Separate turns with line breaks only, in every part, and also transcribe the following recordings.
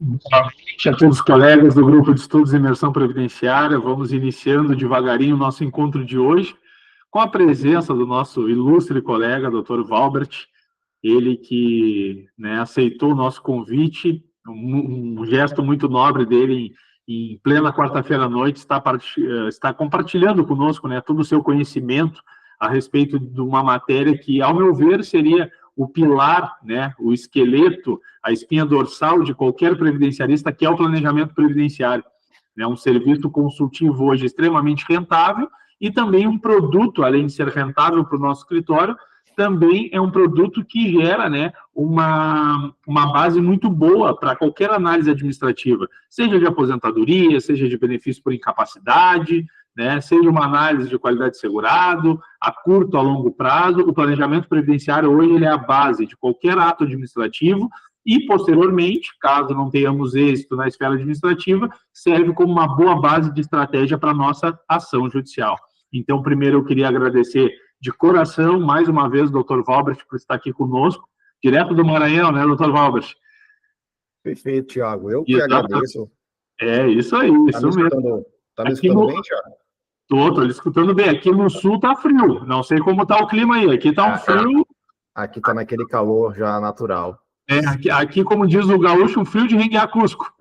Novamente a todos os colegas do Grupo de Estudos em Imersão Previdenciária, vamos iniciando devagarinho o nosso encontro de hoje, com a presença do nosso ilustre colega, Dr. Valbert, ele que aceitou o nosso convite, um gesto muito nobre dele em plena quarta-feira à noite, está compartilhando conosco todo o seu conhecimento a respeito de uma matéria que, ao meu ver, seria o pilar, o esqueleto, a espinha dorsal de qualquer previdenciarista, que é o planejamento previdenciário. É um serviço consultivo hoje extremamente rentável e também um produto, além de ser rentável para o nosso escritório, também é um produto que gera uma base muito boa para qualquer análise administrativa, seja de aposentadoria, seja de benefício por incapacidade, seja uma análise de qualidade de segurado, a curto, a longo prazo. O planejamento previdenciário hoje ele é a base de qualquer ato administrativo e, posteriormente, caso não tenhamos êxito na esfera administrativa, serve como uma boa base de estratégia para a nossa ação judicial. Então, primeiro eu queria agradecer de coração, mais uma vez, o Dr. Valbert, por estar aqui conosco, direto do Maranhão, Dr. Valbert?
Perfeito, Thiago. Eu que agradeço.
É, isso aí, isso mesmo.
Tá me escutando bem, Thiago?
Estou lhe escutando bem. Aqui no sul está frio. Não sei como está o clima aí. Aqui está um frio.
Aqui está naquele calor já natural.
Aqui, como diz o gaúcho, um frio de renguear Cusco.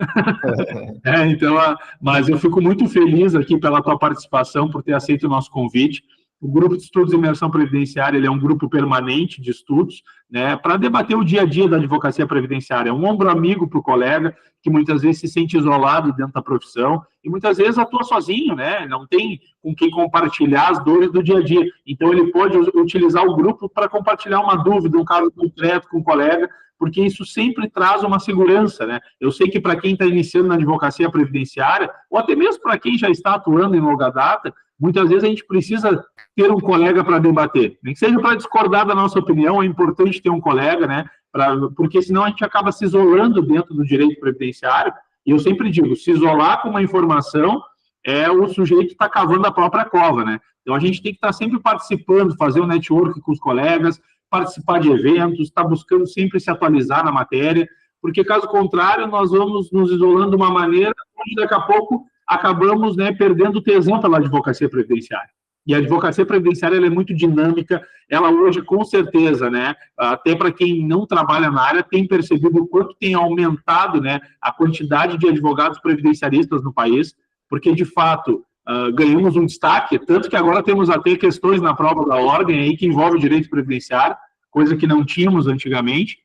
Então, mas eu fico muito feliz aqui pela tua participação, por ter aceito o nosso convite. O Grupo de Estudos em Imersão Previdenciária ele é um grupo permanente de estudos, para debater o dia a dia da advocacia previdenciária. É um ombro amigo para o colega, que muitas vezes se sente isolado dentro da profissão e muitas vezes atua sozinho, não tem com quem compartilhar as dores do dia a dia. Então, ele pode utilizar o grupo para compartilhar uma dúvida, um caso concreto com o colega, porque isso sempre traz uma segurança, Eu sei que para quem está iniciando na advocacia previdenciária, ou até mesmo para quem já está atuando em longa data, muitas vezes a gente precisa ter um colega para debater, nem que seja para discordar da nossa opinião, é importante ter um colega, porque senão a gente acaba se isolando dentro do direito previdenciário, e eu sempre digo, se isolar com uma informação é o sujeito que está cavando a própria cova, Então a gente tem que estar sempre participando, fazer um network com os colegas, participar de eventos, estar buscando sempre se atualizar na matéria, porque caso contrário nós vamos nos isolando de uma maneira onde daqui a pouco acabamos perdendo tesão pela advocacia previdenciária. E a advocacia previdenciária ela é muito dinâmica, ela hoje, com certeza, até para quem não trabalha na área, tem percebido o quanto tem aumentado a quantidade de advogados previdenciaristas no país, porque, de fato, ganhamos um destaque, tanto que agora temos até questões na prova da ordem aí que envolve o direito previdenciário, coisa que não tínhamos antigamente.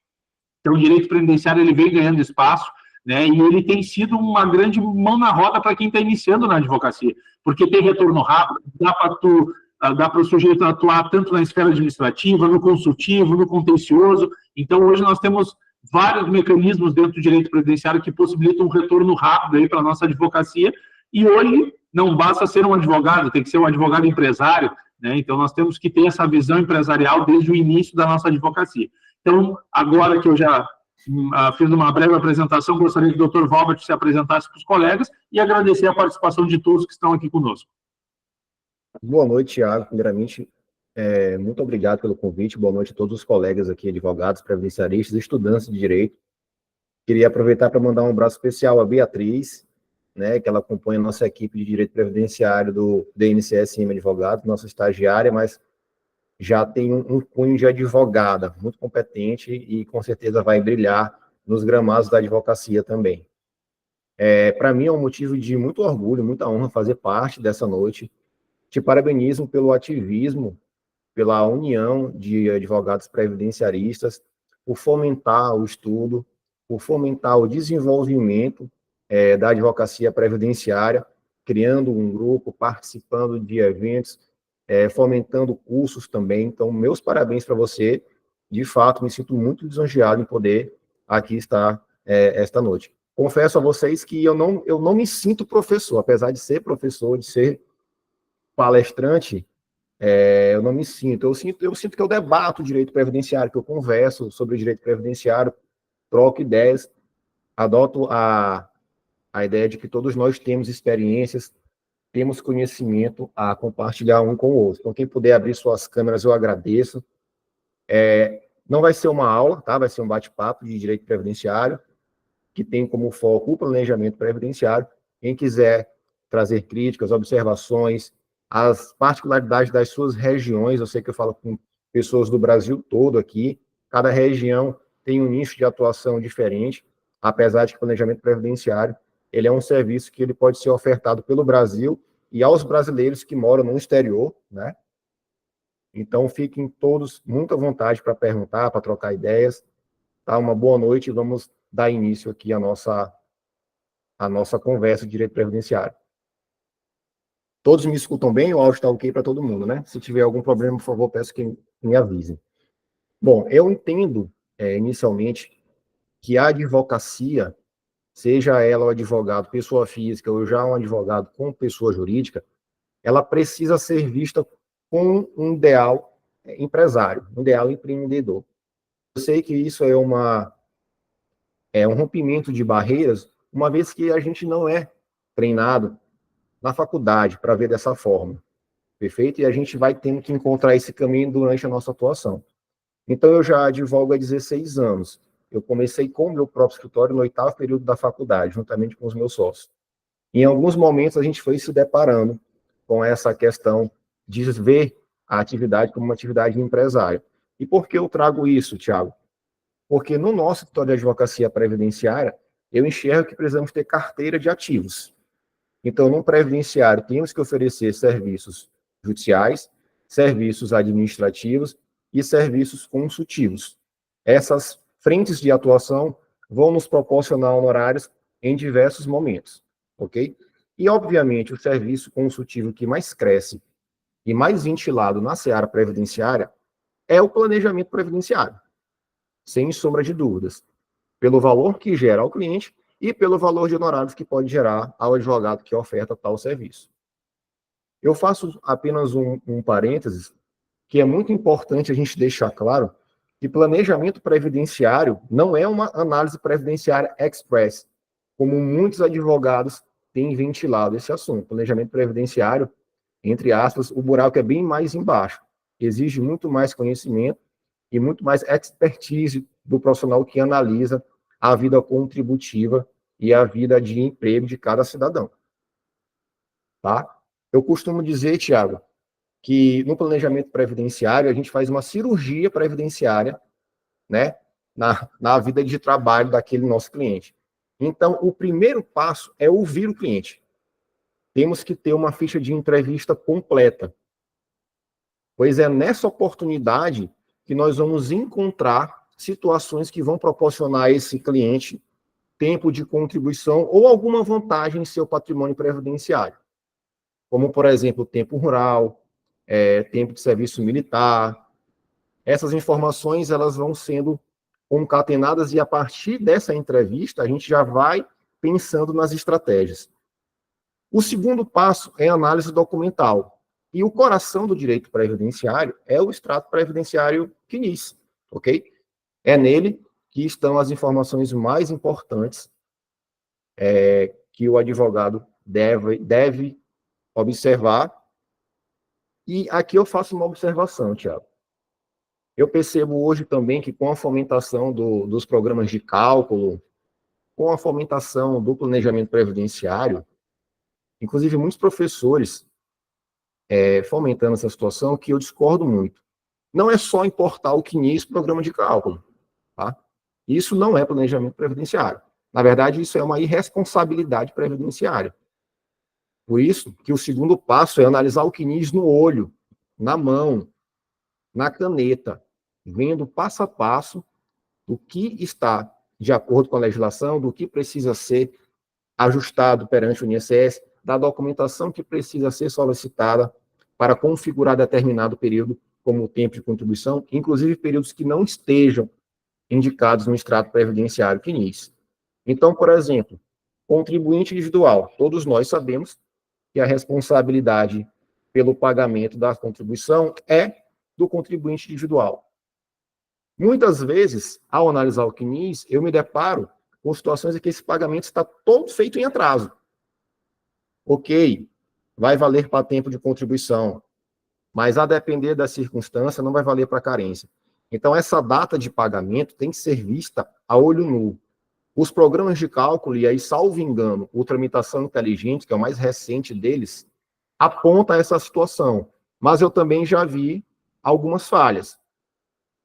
Então, o direito previdenciário ele vem ganhando espaço, e ele tem sido uma grande mão na roda para quem está iniciando na advocacia, porque tem retorno rápido, dá para o sujeito atuar tanto na esfera administrativa, no consultivo, no contencioso. Então, hoje nós temos vários mecanismos dentro do direito previdenciário que possibilitam um retorno rápido para a nossa advocacia, e hoje não basta ser um advogado, tem que ser um advogado empresário, Então, nós temos que ter essa visão empresarial desde o início da nossa advocacia. Então, agora que eu já fiz uma breve apresentação, gostaria que o Dr. Valbert se apresentasse para os colegas e agradecer a participação de todos que estão aqui conosco.
Boa noite, Thiago. Primeiramente, muito obrigado pelo convite. Boa noite a todos os colegas aqui, advogados, previdenciaristas, estudantes de direito. Queria aproveitar para mandar um abraço especial à Beatriz, que ela acompanha a nossa equipe de direito previdenciário do DNCSM Advogados, nossa estagiária, mas já tem um cunho de advogada, muito competente e com certeza vai brilhar nos gramados da advocacia também. Para mim é um motivo de muito orgulho, muita honra fazer parte dessa noite. Te parabenizo pelo ativismo, pela união de advogados previdenciaristas, por fomentar o estudo, por fomentar o desenvolvimento da advocacia previdenciária, criando um grupo, participando de eventos, fomentando cursos também. Então, meus parabéns para você. De fato, me sinto muito lisonjeado em poder aqui estar esta noite. Confesso a vocês que eu não me sinto professor, apesar de ser professor, de ser palestrante, eu não me sinto. Eu sinto que eu debato o direito previdenciário, que eu converso sobre o direito previdenciário, troco ideias, adoto a ideia de que todos nós temos experiências, temos conhecimento a compartilhar um com o outro. Então, quem puder abrir suas câmeras, eu agradeço. Não vai ser uma aula, tá? Vai ser um bate-papo de direito previdenciário. que tem como foco o planejamento previdenciário. Quem quiser trazer críticas, observações, as particularidades das suas regiões, eu sei que eu falo com pessoas do Brasil todo aqui, cada região tem um nicho de atuação diferente, apesar de que o planejamento previdenciário, ele é um serviço que ele pode ser ofertado pelo Brasil e aos brasileiros que moram no exterior, né? Então, fiquem todos muito à vontade para perguntar, para trocar ideias. Tá? Uma boa noite e vamos dar início aqui à nossa conversa de direito previdenciário. Todos me escutam bem? O áudio está ok para todo mundo, né? Se tiver algum problema, por favor, peço que me avisem. Bom, eu entendo, inicialmente, que a advocacia, seja ela o advogado pessoa física ou já um advogado com pessoa jurídica, ela precisa ser vista com um ideal empresário, um ideal empreendedor. Eu sei que isso é um rompimento de barreiras, uma vez que a gente não é treinado na faculdade para ver dessa forma, perfeito? E a gente vai tendo que encontrar esse caminho durante a nossa atuação. Então, eu já advogo há 16 anos. Eu comecei com o meu próprio escritório no 8º período da faculdade, juntamente com os meus sócios. Em alguns momentos, a gente foi se deparando com essa questão de ver a atividade como uma atividade empresária. E por que eu trago isso, Thiago? Porque no nosso escritório de advocacia previdenciária, eu enxergo que precisamos ter carteira de ativos. Então, no previdenciário, temos que oferecer serviços judiciais, serviços administrativos e serviços consultivos. Essas frentes de atuação vão nos proporcionar honorários em diversos momentos, ok? E, obviamente, o serviço consultivo que mais cresce e mais ventilado na seara previdenciária é o planejamento previdenciário, sem sombra de dúvidas, pelo valor que gera ao cliente e pelo valor de honorários que pode gerar ao advogado que oferta tal serviço. Eu faço apenas um parênteses, que é muito importante a gente deixar claro que planejamento previdenciário não é uma análise previdenciária express, como muitos advogados têm ventilado esse assunto. Planejamento previdenciário, entre aspas, o buraco é bem mais embaixo. Exige muito mais conhecimento e muito mais expertise do profissional que analisa a vida contributiva e a vida de emprego de cada cidadão. Tá? Eu costumo dizer, Tiago, que no planejamento previdenciário a gente faz uma cirurgia previdenciária, né, na vida de trabalho daquele nosso cliente. Então, o primeiro passo é ouvir o cliente. Temos que ter uma ficha de entrevista completa, pois é nessa oportunidade que nós vamos encontrar situações que vão proporcionar a esse cliente tempo de contribuição ou alguma vantagem em seu patrimônio previdenciário, como, por exemplo, tempo rural, tempo de serviço militar. Essas informações elas vão sendo concatenadas e, a partir dessa entrevista, a gente já vai pensando nas estratégias. O segundo passo é a análise documental. E o coração do direito previdenciário é o extrato previdenciário CNIS, ok? É nele que estão as informações mais importantes que o advogado deve observar. E aqui eu faço uma observação, Tiago. Eu percebo hoje também que com a fomentação dos programas de cálculo, com a fomentação do planejamento previdenciário, inclusive muitos professores fomentando essa situação, que eu discordo muito. Não é só importar o CNIS, programa de cálculo, tá? Isso não é planejamento previdenciário. Na verdade, isso é uma irresponsabilidade previdenciária. Por isso que o segundo passo é analisar o CNIS no olho, na mão, na caneta, vendo passo a passo o que está de acordo com a legislação, do que precisa ser ajustado perante o INSS, da documentação que precisa ser solicitada para configurar determinado período como tempo de contribuição, inclusive períodos que não estejam indicados no extrato previdenciário CNIS. Então, por exemplo, contribuinte individual. Todos nós sabemos que a responsabilidade pelo pagamento da contribuição é do contribuinte individual. Muitas vezes, ao analisar o CNIS, eu me deparo com situações em que esse pagamento está todo feito em atraso. Ok, vai valer para tempo de contribuição, mas a depender da circunstância, não vai valer para carência. Então, essa data de pagamento tem que ser vista a olho nu. Os programas de cálculo, e aí, salvo engano, o Tramitação Inteligente, que é o mais recente deles, aponta essa situação. Mas eu também já vi algumas falhas.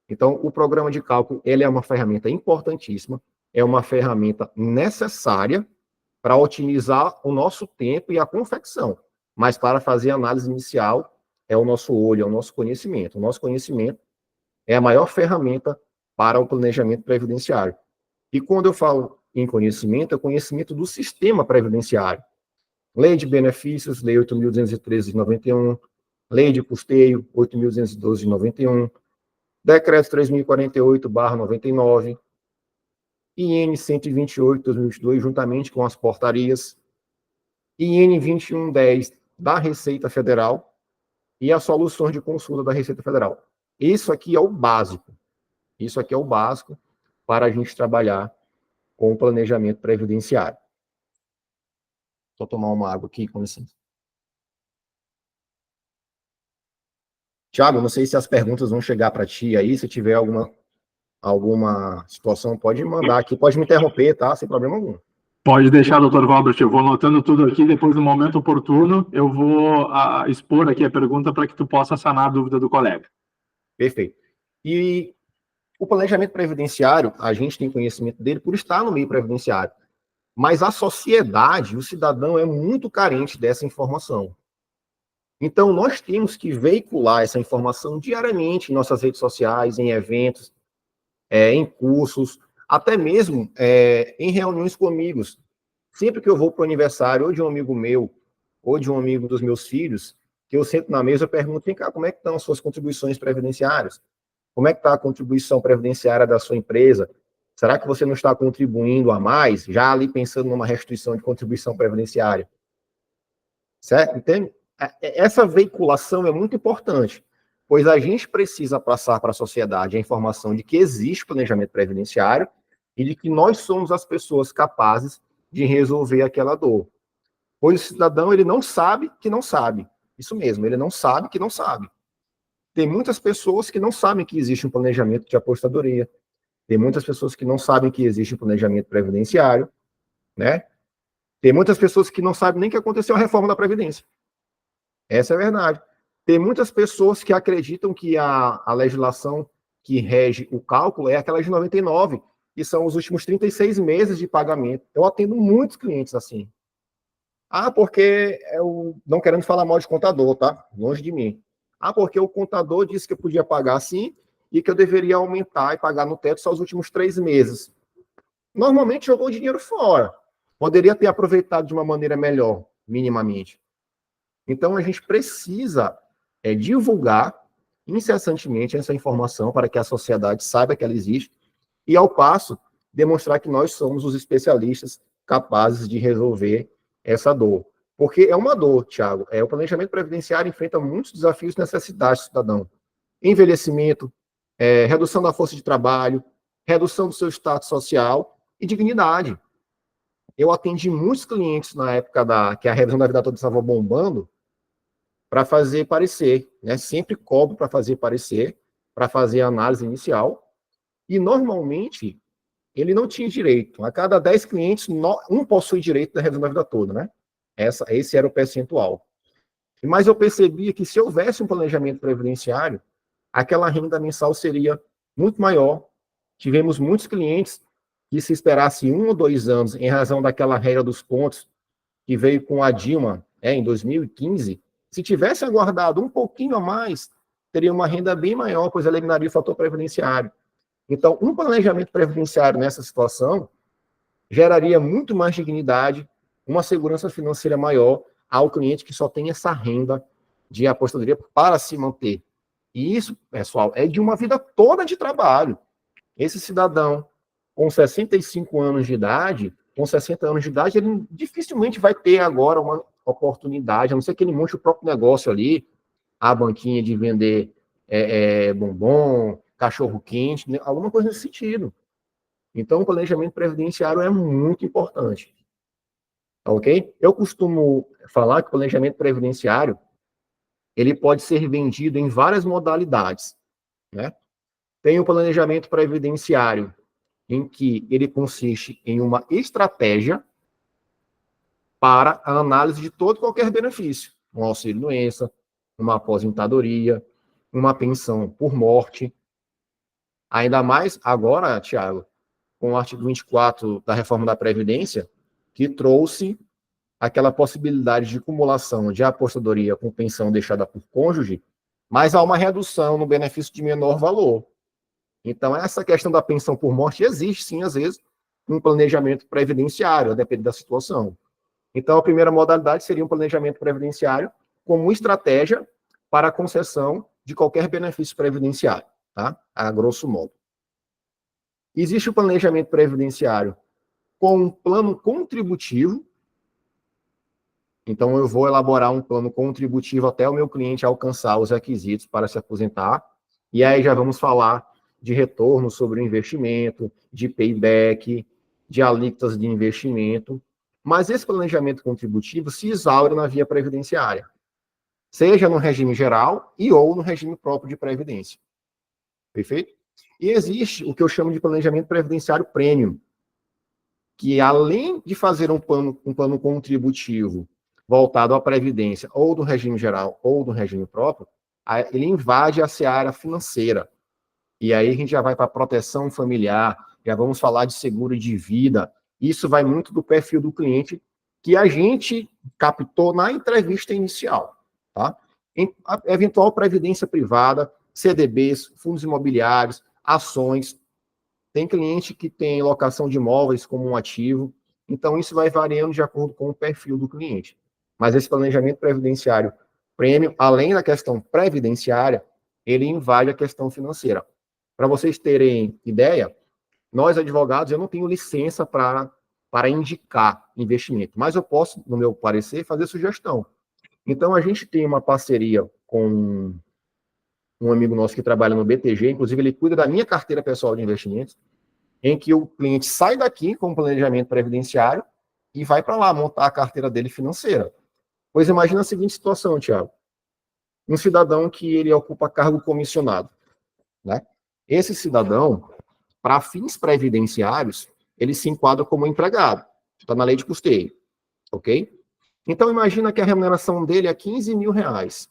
Então, o programa de cálculo, ele é uma ferramenta importantíssima, é uma ferramenta necessária para otimizar o nosso tempo e a confecção. Mas para fazer a análise inicial, é o nosso olho, é o nosso conhecimento. O nosso conhecimento é a maior ferramenta para o planejamento previdenciário. E quando eu falo em conhecimento, é conhecimento do sistema previdenciário. Lei de benefícios, Lei 8.213 de 91, Lei de custeio, 8.212 de 91, Decreto 3.048/99, IN 128 de 2022, juntamente com as portarias, IN 2110 da Receita Federal e as soluções de consulta da Receita Federal. Isso aqui é o básico. Isso aqui é o básico para a gente trabalhar com o planejamento previdenciário. Vou tomar uma água aqui, com licença. Tiago, não sei se as perguntas vão chegar para ti aí, se tiver alguma situação, pode mandar aqui, pode me interromper, tá? Sem problema algum.
Pode deixar, doutor Valbert, eu vou anotando tudo aqui, depois no momento oportuno eu vou expor aqui a pergunta para que tu possa sanar a dúvida do colega.
Perfeito. E o planejamento previdenciário, a gente tem conhecimento dele por estar no meio previdenciário, mas a sociedade, o cidadão é muito carente dessa informação. Então, nós temos que veicular essa informação diariamente em nossas redes sociais, em eventos, em cursos, até mesmo em reuniões com amigos. Sempre que eu vou para o aniversário, ou de um amigo meu, ou de um amigo dos meus filhos, que eu sento na mesa e pergunto, vem cá, como é que estão as suas contribuições previdenciárias? Como é que está a contribuição previdenciária da sua empresa? Será que você não está contribuindo a mais? Já ali pensando numa restituição de contribuição previdenciária. Certo? Entende? Essa veiculação é muito importante, pois a gente precisa passar para a sociedade a informação de que existe planejamento previdenciário e de que nós somos as pessoas capazes de resolver aquela dor. Pois o cidadão, ele não sabe que não sabe. Isso mesmo, ele não sabe que não sabe. Tem muitas pessoas que não sabem que existe um planejamento de apostadoria. Tem muitas pessoas que não sabem que existe um planejamento previdenciário, né? Tem muitas pessoas que não sabem nem que aconteceu a reforma da Previdência. Essa é a verdade. Tem muitas pessoas que acreditam que a legislação que rege o cálculo é aquela de 99, que são os últimos 36 meses de pagamento. Eu atendo muitos clientes assim. Porque eu não querendo falar mal de contador, tá? Longe de mim. Porque o contador disse que eu podia pagar assim e que eu deveria aumentar e pagar no teto só os últimos 3 meses. Normalmente jogou o dinheiro fora. Poderia ter aproveitado de uma maneira melhor, minimamente. Então, a gente precisa divulgar incessantemente essa informação para que a sociedade saiba que ela existe e, ao passo, demonstrar que nós somos os especialistas capazes de resolver essa dor. Porque é uma dor, Tiago. O planejamento previdenciário enfrenta muitos desafios e necessidades do cidadão. Envelhecimento, redução da força de trabalho, redução do seu status social e dignidade. Eu atendi muitos clientes na época que a revisão da vida toda estava bombando para fazer parecer, né? Sempre cobro para fazer parecer, para fazer a análise inicial, e normalmente ele não tinha direito. A cada 10 clientes, um possui direito da revisão da vida toda, né? Esse era o percentual. Mas eu percebia que se houvesse um planejamento previdenciário, aquela renda mensal seria muito maior. Tivemos muitos clientes que se esperasse 1 ou 2 anos, em razão daquela regra dos pontos que veio com a Dilma em 2015, se tivesse aguardado um pouquinho a mais, teria uma renda bem maior, pois eliminaria o fator previdenciário. Então, um planejamento previdenciário nessa situação geraria muito mais dignidade, uma segurança financeira maior ao cliente que só tem essa renda de apostadoria para se manter. E isso, pessoal, é de uma vida toda de trabalho. Esse cidadão com 65 anos de idade, com 60 anos de idade, ele dificilmente vai ter agora uma oportunidade, a não ser que ele monte o próprio negócio ali, a banquinha de vender bombom, cachorro-quente, né? Alguma coisa nesse sentido. Então, o planejamento previdenciário é muito importante. Ok? Eu costumo falar que o planejamento previdenciário ele pode ser vendido em várias modalidades, né? Tem o planejamento previdenciário em que ele consiste em uma estratégia para a análise de todo e qualquer benefício, um auxílio-doença, uma aposentadoria, uma pensão por morte. Ainda mais agora, Tiago, com o artigo 24 da reforma da Previdência, que trouxe aquela possibilidade de acumulação de aposentadoria com pensão deixada por cônjuge, mas há uma redução no benefício de menor valor. Então, essa questão da pensão por morte existe, sim, às vezes, um planejamento previdenciário, a depender da situação. Então, a primeira modalidade seria um planejamento previdenciário como estratégia para a concessão de qualquer benefício previdenciário, tá? A grosso modo. Existe o planejamento previdenciário com um plano contributivo. Então, eu vou elaborar um plano contributivo até o meu cliente alcançar os requisitos para se aposentar. E aí já vamos falar de retorno sobre o investimento, de payback, de alíquotas de investimento. Mas esse planejamento contributivo se exaure na via previdenciária, seja no regime geral e ou no regime próprio de previdência. Perfeito? E existe o que eu chamo de planejamento previdenciário premium, que além de fazer um plano contributivo voltado à previdência, ou do regime geral, ou do regime próprio, ele invade a seara financeira. E aí a gente já vai para proteção familiar, já vamos falar de seguro de vida. Isso vai muito do perfil do cliente que a gente captou na entrevista inicial, tá? Em eventual previdência privada, CDBs, fundos imobiliários, ações. Tem cliente que tem locação de imóveis como um ativo, então isso vai variando de acordo com o perfil do cliente. Mas esse planejamento previdenciário premium, além da questão previdenciária, ele invade a questão financeira. Para vocês terem ideia, nós advogados, eu não tenho licença para indicar investimento, mas eu posso, no meu parecer, fazer sugestão. Então, a gente tem uma parceria com um amigo nosso que trabalha no BTG, inclusive ele cuida da minha carteira pessoal de investimentos, em que o cliente sai daqui com o planejamento previdenciário e vai para lá montar a carteira dele financeira. Pois imagina a seguinte situação, Tiago. Um cidadão que ele ocupa cargo comissionado, né? Esse cidadão, para fins previdenciários, ele se enquadra como empregado. Está na lei de custeio, ok? Então, imagina que a remuneração dele é R$15.000.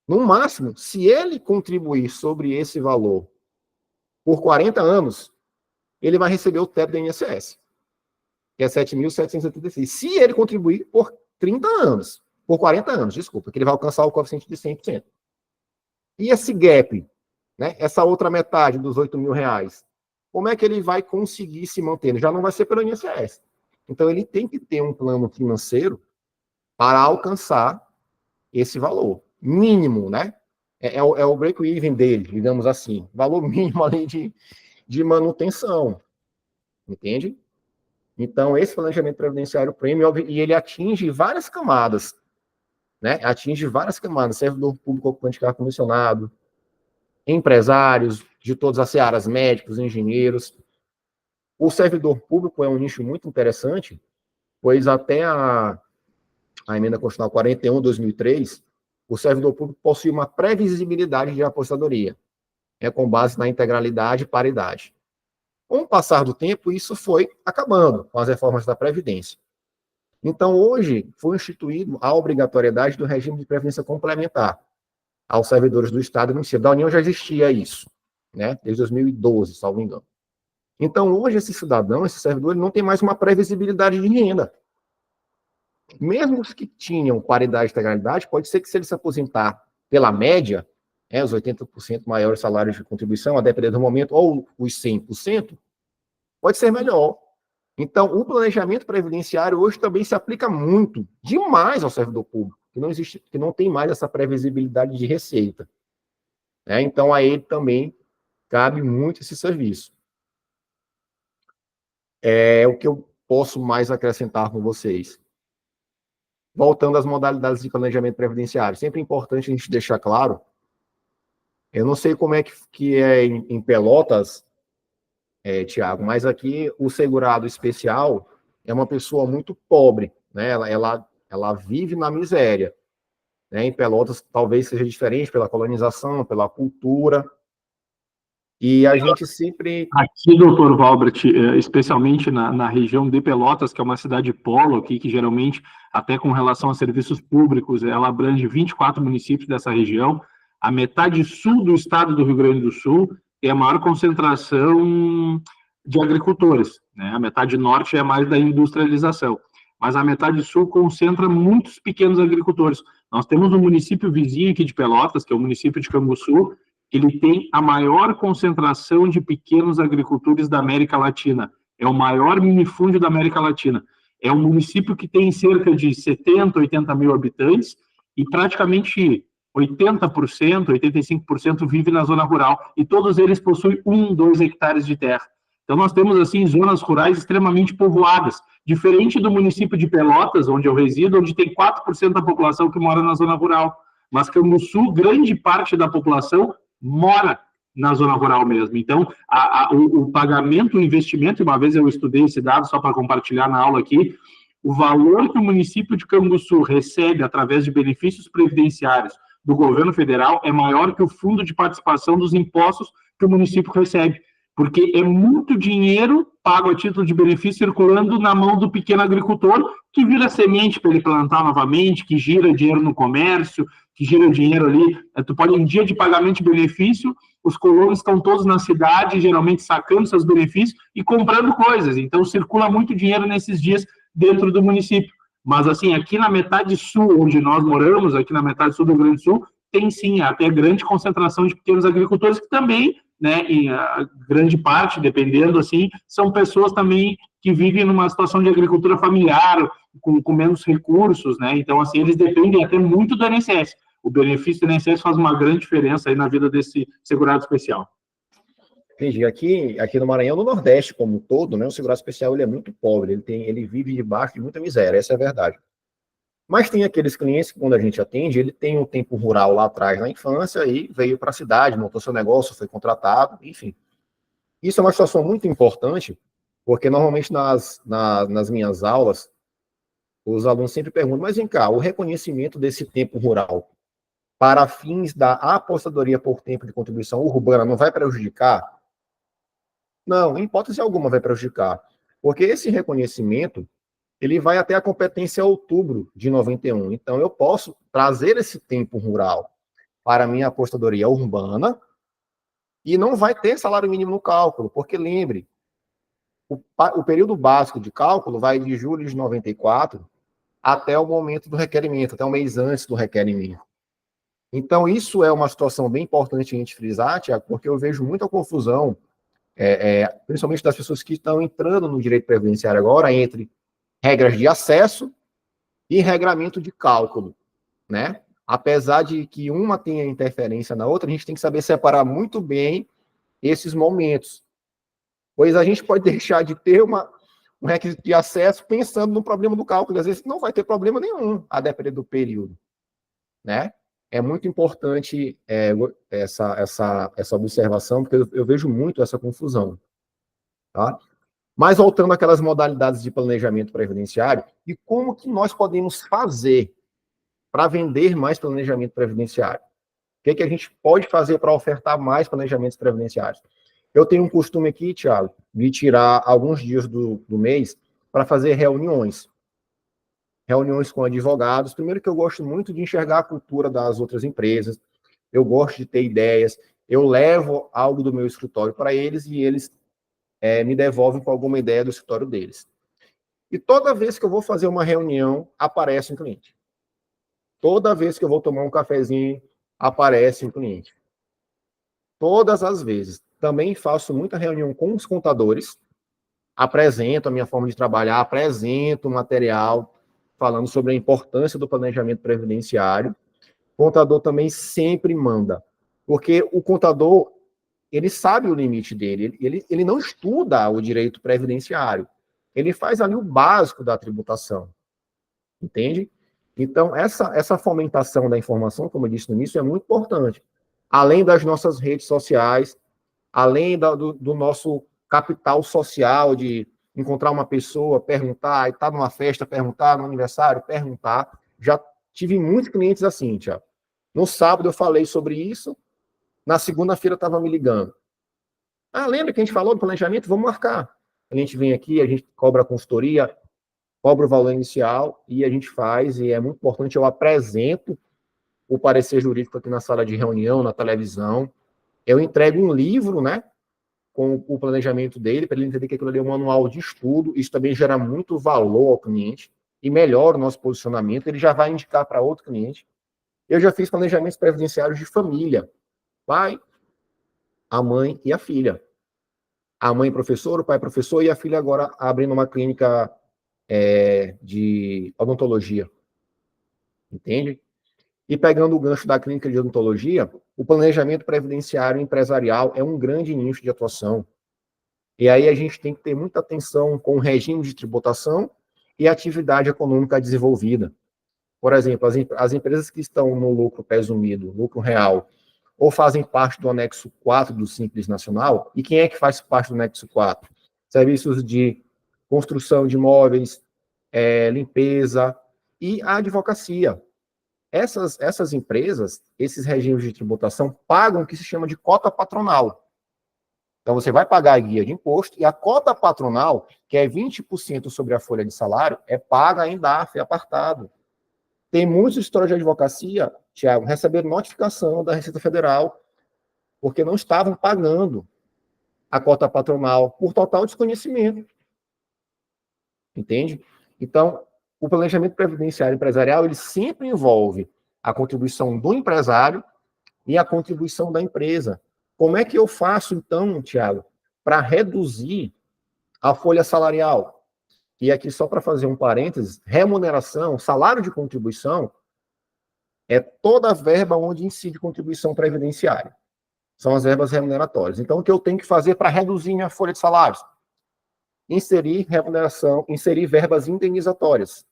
No máximo, se ele contribuir sobre esse valor por 40 anos, ele vai receber o teto do INSS, que é 7.776. Se ele contribuir por 30 anos, por 40 anos, desculpa, que ele vai alcançar o coeficiente de 100%. E esse gap, né, essa outra metade dos R$8.000, como é que ele vai conseguir se manter? Já não vai ser pelo INSS. Então, ele tem que ter um plano financeiro para alcançar esse valor mínimo, né? É o break-even dele, digamos assim. Valor mínimo ali de manutenção. Entende? Então, esse planejamento previdenciário premium, e ele atinge várias camadas, né? Atinge várias camadas. Servidor público ocupante de cargo comissionado, empresários de todas as searas, médicos, engenheiros. O servidor público é um nicho muito interessante, pois até a emenda constitucional 41 de 2003, o servidor público possui uma previsibilidade de aposentadoria, com base na integralidade e paridade. Com o passar do tempo, isso foi acabando com as reformas da Previdência. Então, hoje, foi instituído a obrigatoriedade do regime de previdência complementar aos servidores do Estado e do município. Da União já existia isso, né? Desde 2012, salvo engano. Então, hoje, esse cidadão, esse servidor, ele não tem mais uma previsibilidade de renda. Mesmo os que tinham paridade e integralidade, pode ser que se ele se aposentar pela média, os 80% maiores salários de contribuição, a depender do momento, ou os 100%, pode ser melhor. Então, o planejamento previdenciário hoje também se aplica muito, demais ao servidor público, que não tem mais essa previsibilidade de receita. Então, a ele também cabe muito esse serviço. É o que eu posso mais acrescentar com vocês. Voltando às modalidades de planejamento previdenciário, sempre é importante a gente deixar claro, eu não sei como é que é em Pelotas, Tiago, mas aqui o segurado especial é uma pessoa muito pobre, né? Ela vive na miséria. Né? Em Pelotas talvez seja diferente pela colonização, pela cultura. E a gente sempre...
Aqui, doutor Valbert, especialmente na região de Pelotas, que é uma cidade polo aqui, que geralmente, até com relação a serviços públicos, ela abrange 24 municípios dessa região. A metade sul do estado do Rio Grande do Sul é a maior concentração de agricultores, né? A metade norte é mais da industrialização, mas a metade sul concentra muitos pequenos agricultores. Nós temos um município vizinho aqui de Pelotas, que é o município de Canguçu, ele tem a maior concentração de pequenos agricultores da América Latina. É o maior minifúndio da América Latina. É um município que tem cerca de 70, 80 mil habitantes e praticamente 80%, 85% vive na zona rural e todos eles possuem 1, 2 hectares de terra. Então nós temos, assim, zonas rurais extremamente povoadas, diferente do município de Pelotas, onde eu resido, onde tem 4% da população que mora na zona rural. Mas Canguçu, grande parte da população mora na zona rural mesmo. Então, o pagamento, o investimento, uma vez eu estudei esse dado só para compartilhar na aula aqui, o valor que o município de Canguçu recebe através de benefícios previdenciários do governo federal é maior que o fundo de participação dos impostos que o município recebe, porque é muito dinheiro pago a título de benefício circulando na mão do pequeno agricultor, que vira semente para ele plantar novamente, que gira dinheiro no comércio, que gira dinheiro ali. Tu pode, em dia de pagamento de benefício, os colonos estão todos na cidade, geralmente sacando seus benefícios e comprando coisas. Então, circula muito dinheiro nesses dias dentro do município. Mas, assim, aqui na metade sul, onde nós moramos, aqui na metade sul do Rio Grande do Sul, tem, sim, até grande concentração de pequenos agricultores que também, né, em grande parte, dependendo, assim, são pessoas também que vivem numa situação de agricultura familiar, com menos recursos, né? Então, assim, eles dependem até muito do INSS. O benefício do INSS faz uma grande diferença aí na vida desse segurado especial.
Entendi. Aqui no Maranhão, no Nordeste como um todo, né, o segurado especial ele é muito pobre, ele vive debaixo de muita miséria, essa é a verdade. Mas tem aqueles clientes que, quando a gente atende, ele tem um tempo rural lá atrás, na infância, e veio para a cidade, montou seu negócio, foi contratado, enfim. Isso é uma situação muito importante, porque normalmente nas minhas aulas, os alunos sempre perguntam, mas vem cá, o reconhecimento desse tempo rural para fins da aposentadoria por tempo de contribuição urbana não vai prejudicar? Não, em hipótese alguma vai prejudicar, porque esse reconhecimento ele vai até a competência outubro de 91. Então, eu posso trazer esse tempo rural para a minha aposentadoria urbana e não vai ter salário mínimo no cálculo, porque lembre, o período básico de cálculo vai de julho de 94 até o momento do requerimento, até um mês antes do requerimento. Então, isso é uma situação bem importante a gente frisar, Tiago, porque eu vejo muita confusão, principalmente das pessoas que estão entrando no direito previdenciário agora, entre regras de acesso e regramento de cálculo, né? Apesar de que uma tenha interferência na outra, a gente tem que saber separar muito bem esses momentos, pois a gente pode deixar de ter um requisito de acesso pensando no problema do cálculo, às vezes não vai ter problema nenhum, a depender do período, né? É muito importante essa observação, porque eu vejo muito essa confusão, tá? Mas voltando àquelas modalidades de planejamento previdenciário, e como que nós podemos fazer para vender mais planejamento previdenciário? O que a gente pode fazer para ofertar mais planejamentos previdenciários? Eu tenho um costume aqui, Thiago, de tirar alguns dias do mês para fazer reuniões com advogados. Primeiro que eu gosto muito de enxergar a cultura das outras empresas, eu gosto de ter ideias, eu levo algo do meu escritório para eles e eles me devolvem com alguma ideia do escritório deles. E toda vez que eu vou fazer uma reunião, aparece um cliente. Toda vez que eu vou tomar um cafezinho, aparece um cliente. Todas as vezes. Também faço muita reunião com os contadores, apresento a minha forma de trabalhar, apresento o material falando sobre a importância do planejamento previdenciário. O contador também sempre manda, porque o contador, ele sabe o limite dele, ele não estuda o direito previdenciário, ele faz ali o básico da tributação, entende? Então, essa fomentação da informação, como eu disse no início, é muito importante. Além das nossas redes sociais, além do nosso capital social, de encontrar uma pessoa, perguntar, e estar numa festa, perguntar, no aniversário, perguntar. Já tive muitos clientes assim, Tiago. No sábado eu falei sobre isso, na segunda-feira estava me ligando. Ah, lembra que a gente falou do planejamento? Vamos marcar. A gente vem aqui, a gente cobra a consultoria, cobra o valor inicial e a gente faz, e é muito importante, eu apresento o parecer jurídico aqui na sala de reunião, na televisão, eu entrego um livro, né, com o planejamento dele, para ele entender que aquilo ali é um manual de estudo, isso também gera muito valor ao cliente e melhora o nosso posicionamento, ele já vai indicar para outro cliente. Eu já fiz planejamentos previdenciários de família, pai, a mãe e a filha. A mãe professor, o pai professor e a filha agora abrindo uma clínica de odontologia, entende? E pegando o gancho da clínica de odontologia, o planejamento previdenciário empresarial é um grande nicho de atuação. E aí a gente tem que ter muita atenção com o regime de tributação e atividade econômica desenvolvida. Por exemplo, as empresas que estão no lucro presumido, lucro real, ou fazem parte do anexo 4 do Simples Nacional, e quem é que faz parte do anexo 4? Serviços de construção de imóveis, limpeza e a advocacia. Essas empresas, esses regimes de tributação, pagam o que se chama de cota patronal. Então, você vai pagar a guia de imposto e a cota patronal, que é 20% sobre a folha de salário, é paga em DARF apartado. Tem muitos escritórios de advocacia, Tiago, receberam notificação da Receita Federal porque não estavam pagando a cota patronal por total desconhecimento. Entende? Então, o planejamento previdenciário empresarial, ele sempre envolve a contribuição do empresário e a contribuição da empresa. Como é que eu faço, então, Tiago, para reduzir a folha salarial? E aqui, só para fazer um parênteses, remuneração, salário de contribuição, é toda a verba onde incide contribuição previdenciária. São as verbas remuneratórias. Então, o que eu tenho que fazer para reduzir minha folha de salários? Inserir remuneração, inserir verbas indenizatórias.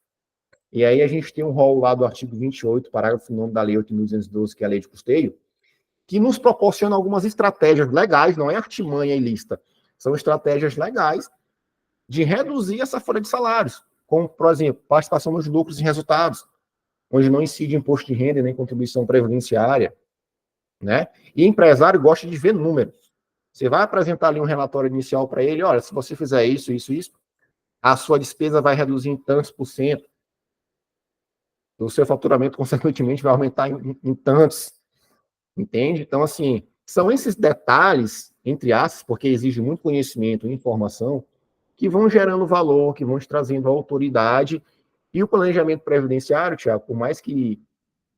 E aí a gente tem um rol lá do artigo 28, parágrafo 9 da Lei 8.212, que é a Lei de Custeio, que nos proporciona algumas estratégias legais, não é artimanha ilícita, são estratégias legais de reduzir essa folha de salários, como, por exemplo, participação nos lucros e resultados, onde não incide imposto de renda nem contribuição previdenciária, né? E empresário gosta de ver números. Você vai apresentar ali um relatório inicial para ele, olha, se você fizer isso, isso, isso, a sua despesa vai reduzir em tantos por cento, o seu faturamento, consequentemente, vai aumentar em tantos, entende? Então, assim, são esses detalhes, entre aspas, porque exige muito conhecimento e informação, que vão gerando valor, que vão te trazendo autoridade, e o planejamento previdenciário, Tiago, por mais que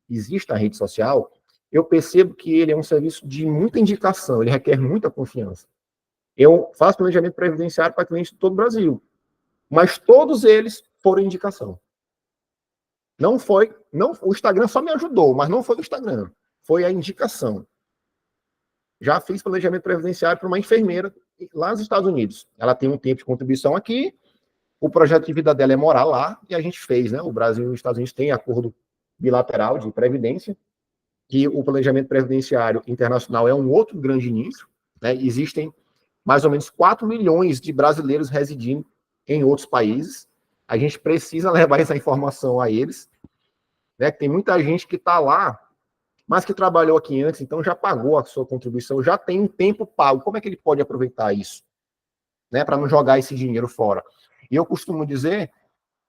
exista a rede social, eu percebo que ele é um serviço de muita indicação, ele requer muita confiança. Eu faço planejamento previdenciário para clientes de todo o Brasil, mas todos eles foram indicação. Não foi, não, o Instagram só me ajudou, mas não foi o Instagram, foi a indicação. Já fiz planejamento previdenciário para uma enfermeira lá nos Estados Unidos. Ela tem um tempo de contribuição aqui, o projeto de vida dela é morar lá, e a gente fez, né? O Brasil e os Estados Unidos têm acordo bilateral de previdência, que o planejamento previdenciário internacional é um outro grande nicho, né? Existem mais ou menos 4 milhões de brasileiros residindo em outros países. A gente precisa levar essa informação a eles, né? Tem muita gente que está lá, mas que trabalhou aqui antes, então já pagou a sua contribuição, já tem um tempo pago. Como é que ele pode aproveitar isso, né? Para não jogar esse dinheiro fora. E eu costumo dizer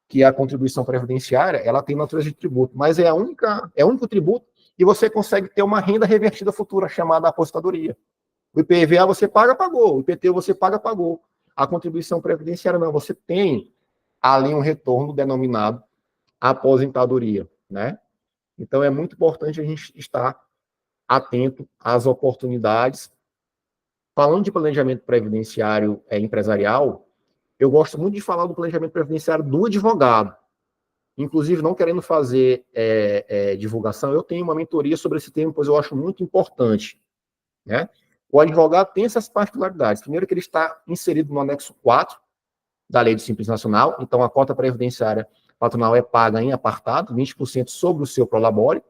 que a contribuição previdenciária, ela tem natureza de tributo, mas é o único tributo que você consegue ter uma renda revertida futura, chamada aposentadoria. O IPVA você paga, pagou. O IPTU você paga, pagou. A contribuição previdenciária não, você tem ali um retorno denominado aposentadoria, né? Então é muito importante a gente estar atento às oportunidades. Falando de planejamento previdenciário empresarial, eu gosto muito de falar do planejamento previdenciário do advogado. Inclusive, não querendo fazer divulgação, eu tenho uma mentoria sobre esse tema, pois eu acho muito importante, né? O advogado tem essas particularidades. Primeiro que ele está inserido no anexo 4 da Lei do Simples Nacional, então a cota previdenciária patronal é paga em apartado, 20% sobre o seu prolabore.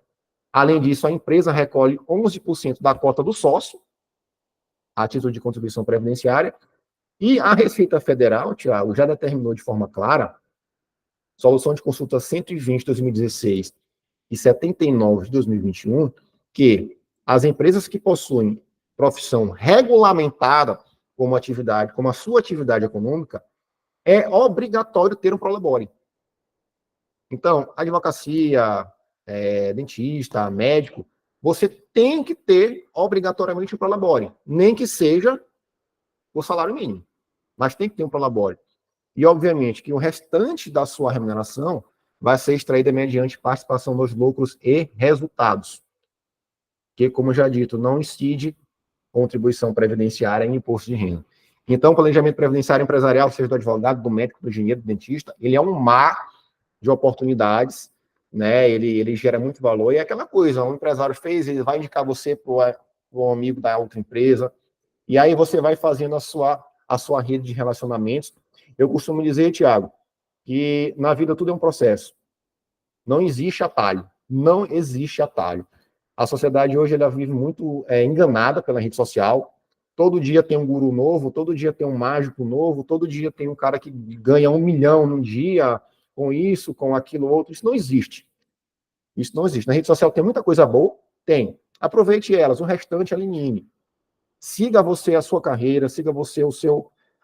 Além disso, a empresa recolhe 11% da cota do sócio, a título de contribuição previdenciária, e a Receita Federal, Tiago, já determinou de forma clara, solução de consulta 120 de 2016 e 79 de 2021, que as empresas que possuem profissão regulamentada como atividade, como a sua atividade econômica, é obrigatório ter um prolabore. Então, advocacia, dentista, médico, você tem que ter obrigatoriamente um prolabore, nem que seja o salário mínimo, mas tem que ter um prolabore. E, obviamente, que o restante da sua remuneração vai ser extraída mediante participação nos lucros e resultados, que, como já dito, não incide contribuição previdenciária e imposto de renda. Então, o planejamento previdenciário empresarial, seja do advogado, do médico, do engenheiro, do dentista, ele é um mar de oportunidades, né? Ele gera muito valor. E é aquela coisa, um empresário fez, ele vai indicar você para um amigo da outra empresa, e aí você vai fazendo a sua rede de relacionamentos. Eu costumo dizer, Tiago, que na vida tudo é um processo. Não existe atalho. Não existe atalho. A sociedade hoje ela vive muito enganada pela rede social. Todo dia tem um guru novo, todo dia tem um mágico novo, todo dia tem um cara que ganha 1 milhão num dia, com isso, com aquilo outro. Isso não existe. Isso não existe. Na rede social tem muita coisa boa? Tem. Aproveite elas, o restante elimine. Siga você a sua carreira, siga você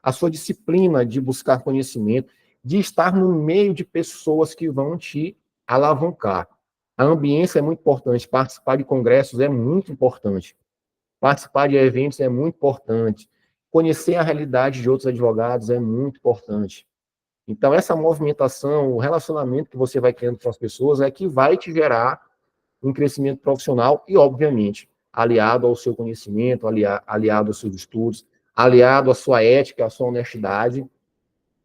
a sua disciplina de buscar conhecimento, de estar no meio de pessoas que vão te alavancar. A ambiência é muito importante, participar de congressos é muito importante, participar de eventos é muito importante, conhecer a realidade de outros advogados é muito importante. Então, essa movimentação, o relacionamento que você vai criando com as pessoas é que vai te gerar um crescimento profissional e, obviamente, aliado ao seu conhecimento, aliado aos seus estudos, aliado à sua ética, à sua honestidade,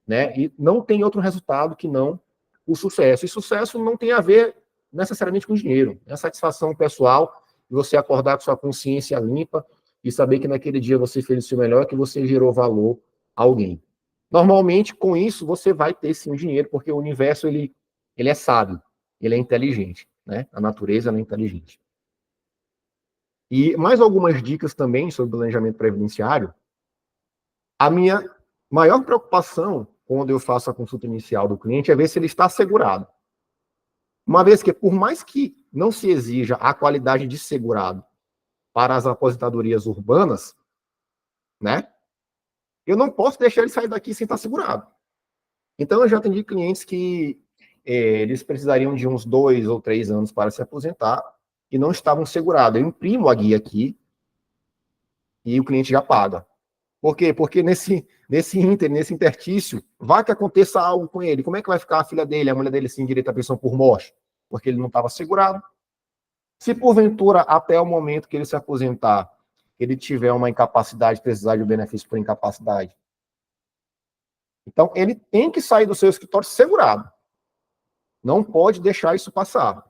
né? E não tem outro resultado que não o sucesso. E sucesso não tem a ver necessariamente com dinheiro. É a satisfação pessoal de você acordar com sua consciência limpa e saber que naquele dia você fez o seu melhor, que você gerou valor a alguém. Normalmente, com isso, você vai ter sim o dinheiro, porque o universo ele é sábio, ele é inteligente, né? A natureza ela é inteligente. E mais algumas dicas também sobre planejamento previdenciário. A minha maior preocupação quando eu faço a consulta inicial do cliente é ver se ele está segurado. Uma vez que, por mais que não se exija a qualidade de segurado para as aposentadorias urbanas, né? Eu não posso deixar ele sair daqui sem estar segurado. Então, eu já atendi clientes que eles precisariam de uns 2 ou 3 anos para se aposentar e não estavam segurados. Eu imprimo a guia aqui e o cliente já paga. Por quê? Porque nesse interstício, vai que aconteça algo com ele. Como é que vai ficar a filha dele, a mulher dele, sem direito à pensão por morte? Porque ele não estava segurado. Se porventura, até o momento que ele se aposentar, ele tiver uma incapacidade, precisar de um benefício por incapacidade. Então, ele tem que sair do seu escritório segurado. Não pode deixar isso passar.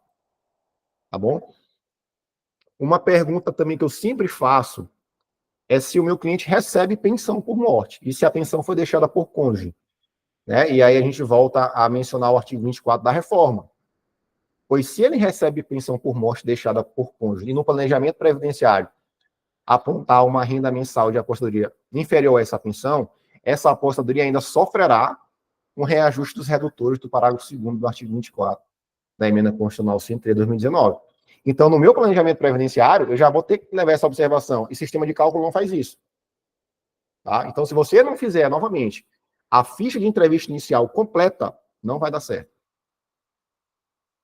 Tá bom? Uma pergunta também que eu sempre faço é se o meu cliente recebe pensão por morte e se a pensão foi deixada por cônjuge. Né? E aí a gente volta a mencionar o artigo 24 da reforma. Pois se ele recebe pensão por morte deixada por cônjuge e no planejamento previdenciário apontar uma renda mensal de apostadoria inferior a essa apostadoria ainda sofrerá um reajuste dos redutores do parágrafo 2º do artigo 24 da Emenda Constitucional 103 de 2019. Então, no meu planejamento previdenciário, eu já vou ter que levar essa observação. E sistema de cálculo não faz isso. Tá? Então, se você não fizer, novamente, a ficha de entrevista inicial completa, não vai dar certo.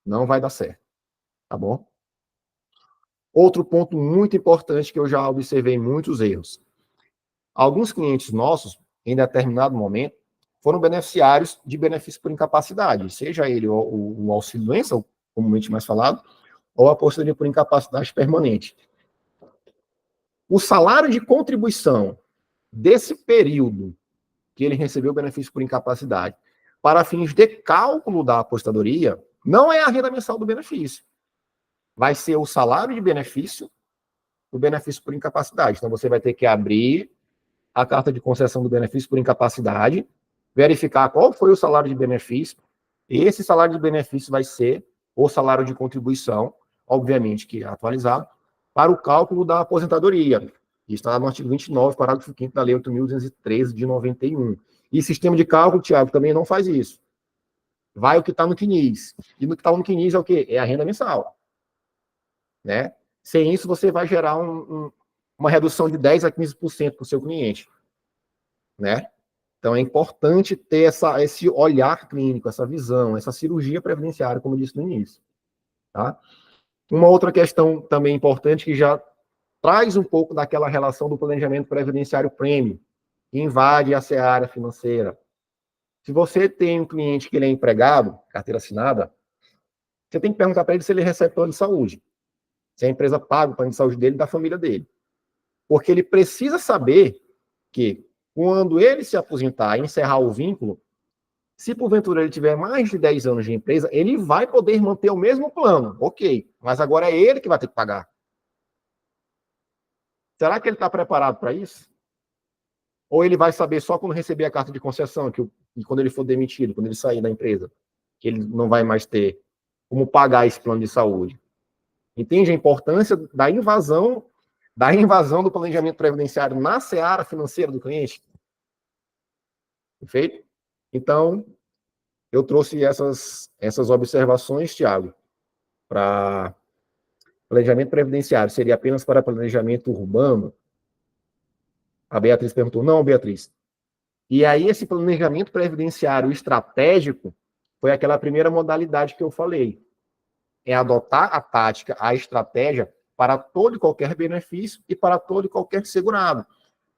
Não vai dar certo. Tá bom? Outro ponto muito importante que eu já observei muitos erros. Alguns clientes nossos, em determinado momento, foram beneficiários de benefício por incapacidade, seja ele o auxílio-doença, comumente mais falado, ou a aposentadoria por incapacidade permanente. O salário de contribuição desse período que ele recebeu benefício por incapacidade, para fins de cálculo da aposentadoria, não é a renda mensal do benefício. Vai ser o salário de benefício do benefício por incapacidade. Então, você vai ter que abrir a carta de concessão do benefício por incapacidade, verificar qual foi o salário de benefício, e esse salário de benefício vai ser o salário de contribuição, obviamente que é atualizado, para o cálculo da aposentadoria. Isso está no artigo 29, parágrafo 5º da Lei 8.213 de 91. E sistema de cálculo, Tiago, também não faz isso. Vai o que está no CNIS. E no que está no CNIS é o quê? É a renda mensal. Né? Sem isso, você vai gerar uma redução de 10% a 15% para o seu cliente. né? Então, é importante ter esse olhar clínico, essa visão, essa cirurgia previdenciária, como eu disse no início, tá? Uma outra questão também importante que já traz um pouco daquela relação do planejamento previdenciário premium, que invade a seara financeira. Se você tem um cliente que ele é empregado, carteira assinada, você tem que perguntar para ele se ele recebe plano de saúde, se a empresa paga o plano de saúde dele e da família dele. Porque ele precisa saber que, quando ele se aposentar e encerrar o vínculo, se porventura ele tiver mais de 10 anos de empresa, ele vai poder manter o mesmo plano, ok, mas agora é ele que vai ter que pagar. Será que ele está preparado para isso? Ou ele vai saber só quando receber a carta de concessão, e quando ele for demitido, quando ele sair da empresa, que ele não vai mais ter como pagar esse plano de saúde? Entende a importância da invasão do planejamento previdenciário na seara financeira do cliente? Perfeito? Então, eu trouxe essas observações, Tiago, para planejamento previdenciário. Seria apenas para planejamento urbano? A Beatriz perguntou. Não, Beatriz. E aí, esse planejamento previdenciário estratégico foi aquela primeira modalidade que eu falei. É adotar a tática, a estratégia para todo e qualquer benefício e para todo e qualquer segurado.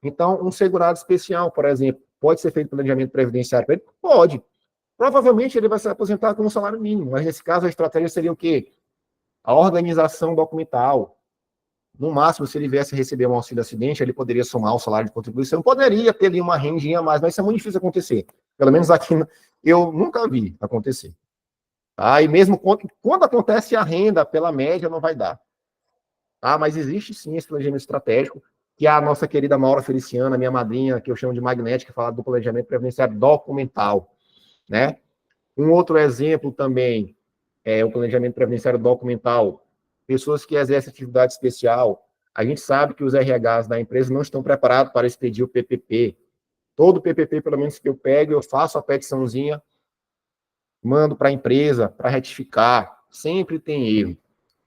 Então, um segurado especial, por exemplo, pode ser feito planejamento previdenciário para ele? Pode. Provavelmente ele vai se aposentar com um salário mínimo, mas nesse caso a estratégia seria o quê? A organização documental. No máximo, se ele viesse receber um auxílio acidente, ele poderia somar o salário de contribuição, poderia ter ali uma rendinha a mais, mas isso é muito difícil acontecer. Pelo menos aqui eu nunca vi acontecer. E mesmo quando acontece a renda, pela média, não vai dar. Mas existe sim esse planejamento estratégico, que a nossa querida Maura Feliciana, minha madrinha, que eu chamo de magnética, fala do planejamento previdenciário documental, né? Um outro exemplo também é o planejamento previdenciário documental. Pessoas que exercem atividade especial, a gente sabe que os RHs da empresa não estão preparados para expedir o PPP. Todo PPP, pelo menos que eu pego, eu faço a petiçãozinha, mando para a empresa para retificar. Sempre tem erro.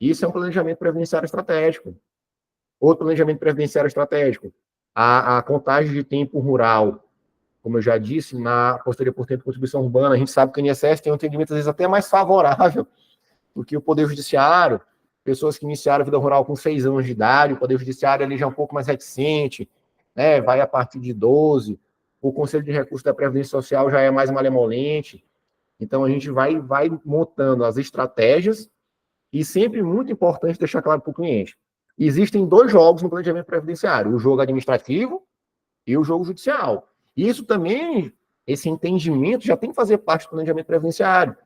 Isso é um planejamento previdenciário estratégico. Outro planejamento previdenciário estratégico, a contagem de tempo rural. Como eu já disse, na posterior por tempo de contribuição urbana, a gente sabe que o INSS tem um entendimento, às vezes, até mais favorável do que o Poder Judiciário. Pessoas que iniciaram a vida rural com 6 anos de idade, o Poder Judiciário ele já é um pouco mais reticente, né? Vai a partir de 12. O Conselho de Recursos da Previdência Social já é mais malemolente. Então, a gente vai montando as estratégias e sempre muito importante deixar claro para o cliente. Existem 2 jogos no planejamento previdenciário, o jogo administrativo e o jogo judicial. Isso também, esse entendimento já tem que fazer parte do planejamento previdenciário.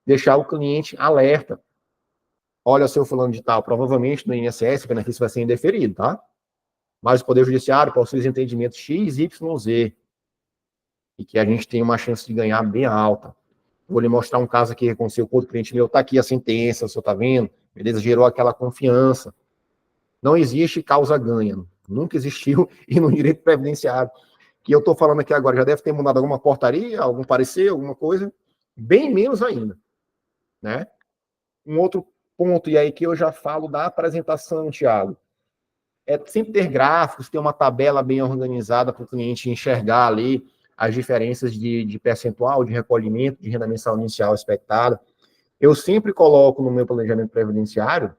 Deixar o cliente alerta. Olha, seu fulano de tal, provavelmente no INSS o benefício vai ser indeferido, tá? Mas o Poder Judiciário possui entendimento X, Y, Z. E que a gente tem uma chance de ganhar bem alta. Vou lhe mostrar um caso aqui que aconteceu com outro cliente meu. Tá aqui a sentença, o senhor tá vendo? Beleza? Gerou aquela confiança. Não existe causa-ganha. Nunca existiu e no direito previdenciário. Que eu estou falando aqui agora, já deve ter mudado alguma portaria, algum parecer, alguma coisa. Bem menos ainda, né? Um outro ponto, e aí que eu já falo da apresentação, Thiago, é sempre ter gráficos, ter uma tabela bem organizada para o cliente enxergar ali as diferenças de percentual, de recolhimento, de renda mensal inicial expectada. Eu sempre coloco no meu planejamento previdenciário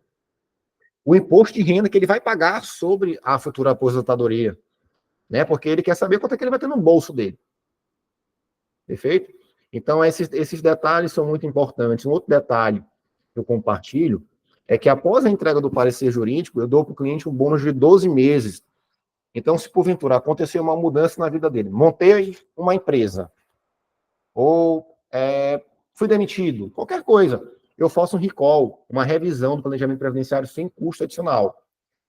o imposto de renda que ele vai pagar sobre a futura aposentadoria, né? Porque ele quer saber quanto é que ele vai ter no bolso dele. Perfeito? Então, esses detalhes são muito importantes. Um outro detalhe que eu compartilho é que após a entrega do parecer jurídico, eu dou para o cliente um bônus de 12 meses. Então, se porventura acontecer uma mudança na vida dele, montei uma empresa, ou fui demitido, qualquer coisa, eu faço um recall, uma revisão do planejamento previdenciário sem custo adicional,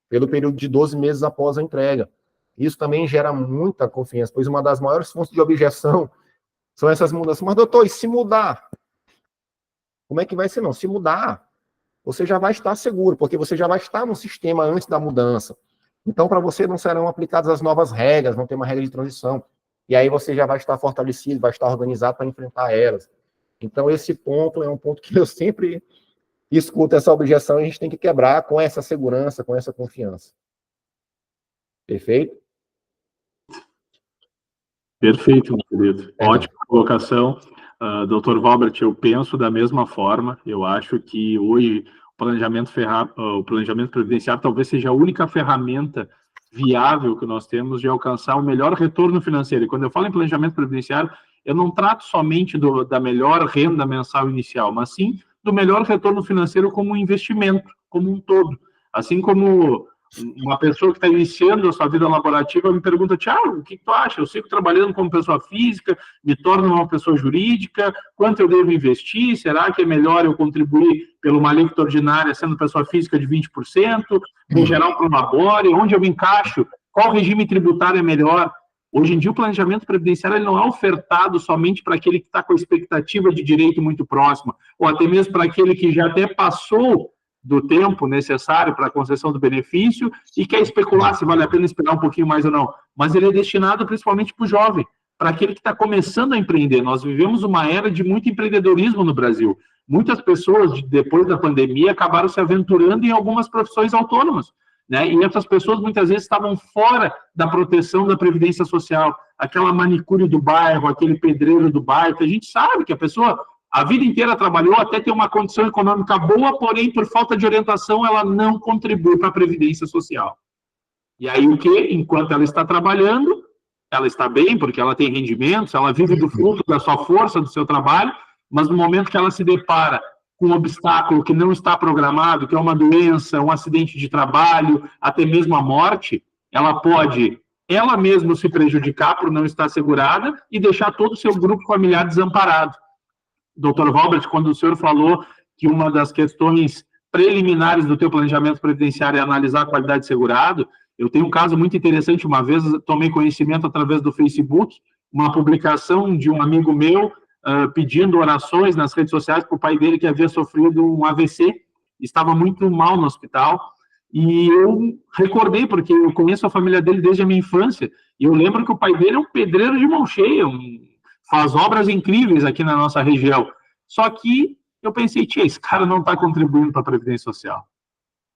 pelo período de 12 meses após a entrega. Isso também gera muita confiança, pois uma das maiores fontes de objeção são essas mudanças. Mas, doutor, e se mudar? Como é que vai ser? Não, se mudar, você já vai estar seguro, porque você já vai estar no sistema antes da mudança. Então, para você não serão aplicadas as novas regras, não tem uma regra de transição. E aí você já vai estar fortalecido, vai estar organizado para enfrentar elas. Então, esse ponto é um ponto que eu sempre escuto essa objeção e a gente tem que quebrar com essa segurança, com essa confiança. Perfeito?
Perfeito, meu querido. Ótima colocação. Dr. Valbert, eu penso da mesma forma. Eu acho que hoje o planejamento previdenciário talvez seja a única ferramenta viável que nós temos de alcançar o melhor retorno financeiro. E quando eu falo em planejamento previdenciário, eu não trato somente da melhor renda mensal inicial, mas sim do melhor retorno financeiro como um investimento, como um todo. Assim como uma pessoa que está iniciando a sua vida laborativa me pergunta, Thiago, o que tu acha? Eu sigo trabalhando como pessoa física, me torno uma pessoa jurídica, quanto eu devo investir? Será que é melhor eu contribuir pela uma alíquota ordinária sendo pessoa física de 20%? Vou gerar um prolabore? Onde eu me encaixo? Qual regime tributário é melhor? Hoje em dia o planejamento previdenciário ele não é ofertado somente para aquele que está com a expectativa de direito muito próxima, ou até mesmo para aquele que já até passou do tempo necessário para a concessão do benefício e quer especular se vale a pena esperar um pouquinho mais ou não. Mas ele é destinado principalmente para o jovem, para aquele que está começando a empreender. Nós vivemos uma era de muito empreendedorismo no Brasil. Muitas pessoas, depois da pandemia, acabaram se aventurando em algumas profissões autônomas, né? E essas pessoas, muitas vezes, estavam fora da proteção da Previdência Social. Aquela manicure do bairro, aquele pedreiro do bairro, que a gente sabe que a pessoa a vida inteira trabalhou até ter uma condição econômica boa, porém, por falta de orientação, ela não contribui para a Previdência Social. E aí, o que? Enquanto ela está trabalhando, ela está bem, porque ela tem rendimentos, ela vive do fruto da sua força, do seu trabalho, mas no momento que ela se depara com um obstáculo que não está programado, que é uma doença, um acidente de trabalho, até mesmo a morte, ela pode, ela mesma se prejudicar por não estar segurada e deixar todo o seu grupo familiar desamparado. Dr. Valbert, quando o senhor falou que uma das questões preliminares do teu planejamento previdenciário é analisar a qualidade de segurado, eu tenho um caso muito interessante. Uma vez tomei conhecimento através do Facebook, uma publicação de um amigo meu pedindo orações nas redes sociais para o pai dele que havia sofrido um AVC, estava muito mal no hospital, e eu recordei, porque eu conheço a família dele desde a minha infância, e eu lembro que o pai dele é um pedreiro de mão cheia, faz obras incríveis aqui na nossa região. Só que eu pensei, tia, esse cara não está contribuindo para a Previdência Social.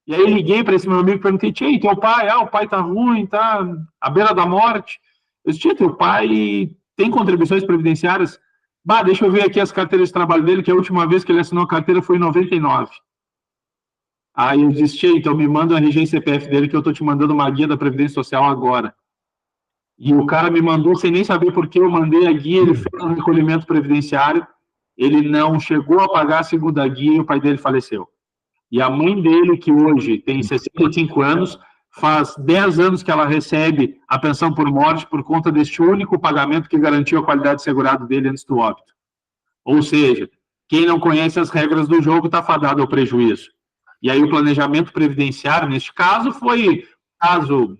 E aí liguei para esse meu amigo e perguntei, tia, teu pai? O pai está ruim, está à beira da morte. Eu disse, tia, teu pai tem contribuições previdenciárias? Deixa eu ver aqui as carteiras de trabalho dele, que a última vez que ele assinou a carteira foi em 99. Aí eu disse, tia, então me manda o RG e CPF dele, que eu estou te mandando uma guia da Previdência Social agora. E o cara me mandou, sem nem saber por que eu mandei a guia, ele fez um recolhimento previdenciário, ele não chegou a pagar a segunda guia e o pai dele faleceu. E a mãe dele, que hoje tem 65 anos, faz 10 anos que ela recebe a pensão por morte por conta deste único pagamento que garantiu a qualidade de segurado dele antes do óbito. Ou seja, quem não conhece as regras do jogo está fadado ao prejuízo. E aí o planejamento previdenciário, neste caso, foi caso,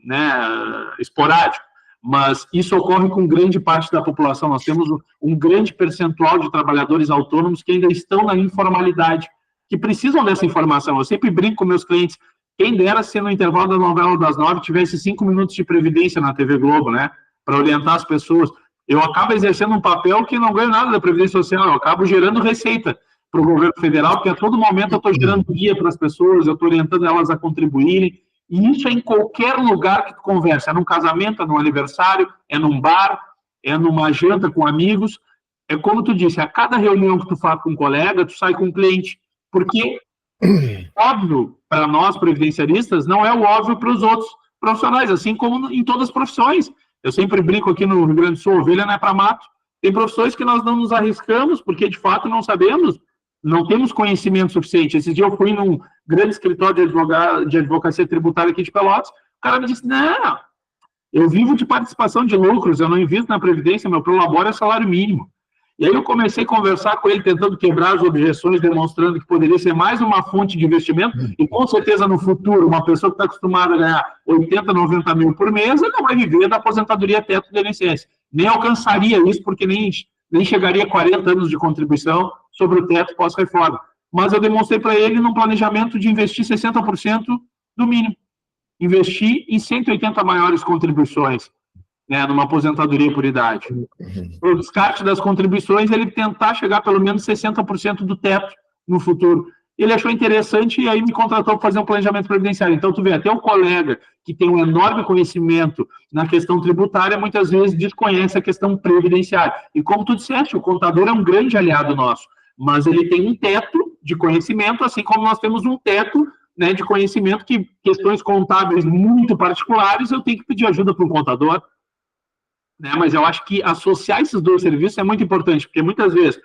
esporádico, mas isso ocorre com grande parte da população. Nós temos um grande percentual de trabalhadores autônomos que ainda estão na informalidade, que precisam dessa informação. Eu sempre brinco com meus clientes, quem dera se no intervalo da novela das 9 tivesse 5 minutos de previdência na TV Globo, né, para orientar as pessoas. Eu acabo exercendo um papel que não ganho nada da Previdência Social, eu acabo gerando receita para o governo federal, porque a todo momento eu estou gerando guia para as pessoas, eu estou orientando elas a contribuírem. E isso é em qualquer lugar que tu conversa, é num casamento, é num aniversário, é num bar, é numa janta com amigos. É como tu disse, a cada reunião que tu faz com um colega, tu sai com um cliente. Porque, óbvio, para nós previdenciaristas, não é o óbvio para os outros profissionais, assim como em todas as profissões. Eu sempre brinco aqui no Rio Grande do Sul, ovelha não é para mato. Tem profissões que nós não nos arriscamos, porque de fato não sabemos, não temos conhecimento suficiente. Esses dias eu fui num grande escritório de advocacia tributária aqui de Pelotas, o cara me disse, não, eu vivo de participação de lucros, eu não invisto na Previdência, meu prolabore é salário mínimo. E aí eu comecei a conversar com ele, tentando quebrar as objeções, demonstrando que poderia ser mais uma fonte de investimento, e com certeza no futuro, uma pessoa que está acostumada a ganhar 80, 90 mil por mês, ela não vai viver da aposentadoria teto do INSS. Nem alcançaria isso, porque nem chegaria a 40 anos de contribuição sobre o teto pós-reforma. Mas eu demonstrei para ele num planejamento de investir 60% do mínimo. Investir em 180 maiores contribuições, numa aposentadoria por idade. O descarte das contribuições, ele tentar chegar pelo menos 60% do teto no futuro. ele achou interessante e aí me contratou para fazer um planejamento previdenciário. Então, tu vê, até o colega que tem um enorme conhecimento na questão tributária, muitas vezes desconhece a questão previdenciária. E como tu disseste, o contador é um grande aliado nosso, mas ele tem um teto de conhecimento, assim como nós temos um teto, né, de conhecimento que questões contábeis muito particulares eu tenho que pedir ajuda para um contador, né? Mas eu acho que associar esses dois serviços é muito importante, porque muitas vezes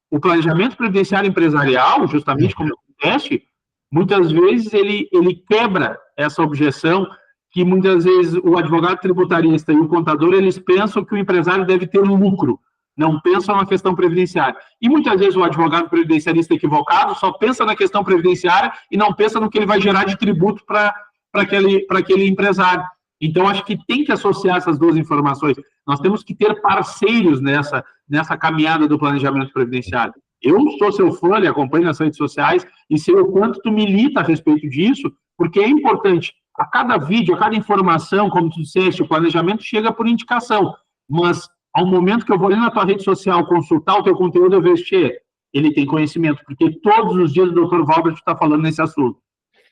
o planejamento previdenciário empresarial, justamente como acontece, muitas vezes ele quebra essa objeção que muitas vezes o advogado tributarista e o contador, eles pensam que o empresário deve ter um lucro, não pensam na questão previdenciária. E muitas vezes o advogado previdenciarista equivocado só pensa na questão previdenciária e não pensa no que ele vai gerar de tributo para aquele empresário. Então, acho que tem que associar essas duas informações. Nós temos que ter parceiros nessa caminhada do planejamento previdenciário. Eu sou seu fã, lhe acompanho nas redes sociais e sei o quanto tu milita a respeito disso, porque é importante. A cada vídeo, a cada informação, como tu disseste, o planejamento chega por indicação, mas ao momento que eu vou ali na tua rede social consultar o teu conteúdo, eu vejo que ele tem conhecimento, porque todos os dias o Dr. Valbert está falando nesse assunto.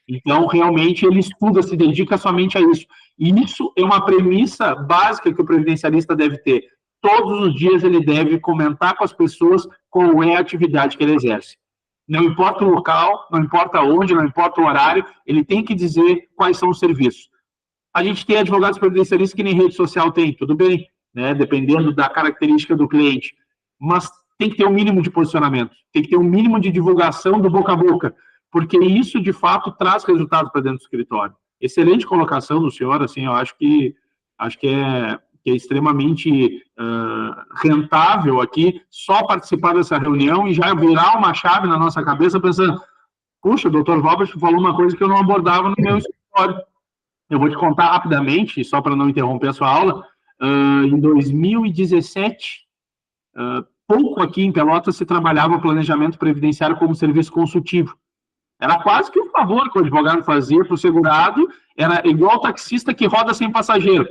Então, realmente, ele estuda, se dedica somente a isso. E isso é uma premissa básica que o previdenciarista deve ter. Todos os dias ele deve comentar com as pessoas qual é a atividade que ele exerce. Não importa o local, não importa onde, não importa o horário, ele tem que dizer quais são os serviços. A gente tem advogados previdenciaristas que nem rede social tem, tudo bem, né? Dependendo da característica do cliente. Mas tem que ter um mínimo de posicionamento, tem que ter um mínimo de divulgação do boca a boca, porque isso, de fato, traz resultado para dentro do escritório. Excelente colocação do senhor, assim, eu acho que é extremamente rentável aqui só participar dessa reunião e já virar uma chave na nossa cabeça pensando, puxa, o doutor Valbert falou uma coisa que eu não abordava no meu escritório. Eu vou te contar rapidamente, só para não interromper a sua aula, em 2017, pouco aqui em Pelotas se trabalhava o planejamento previdenciário como serviço consultivo. Era quase que um favor que o advogado fazia para o segurado, era igual o taxista que roda sem passageiro.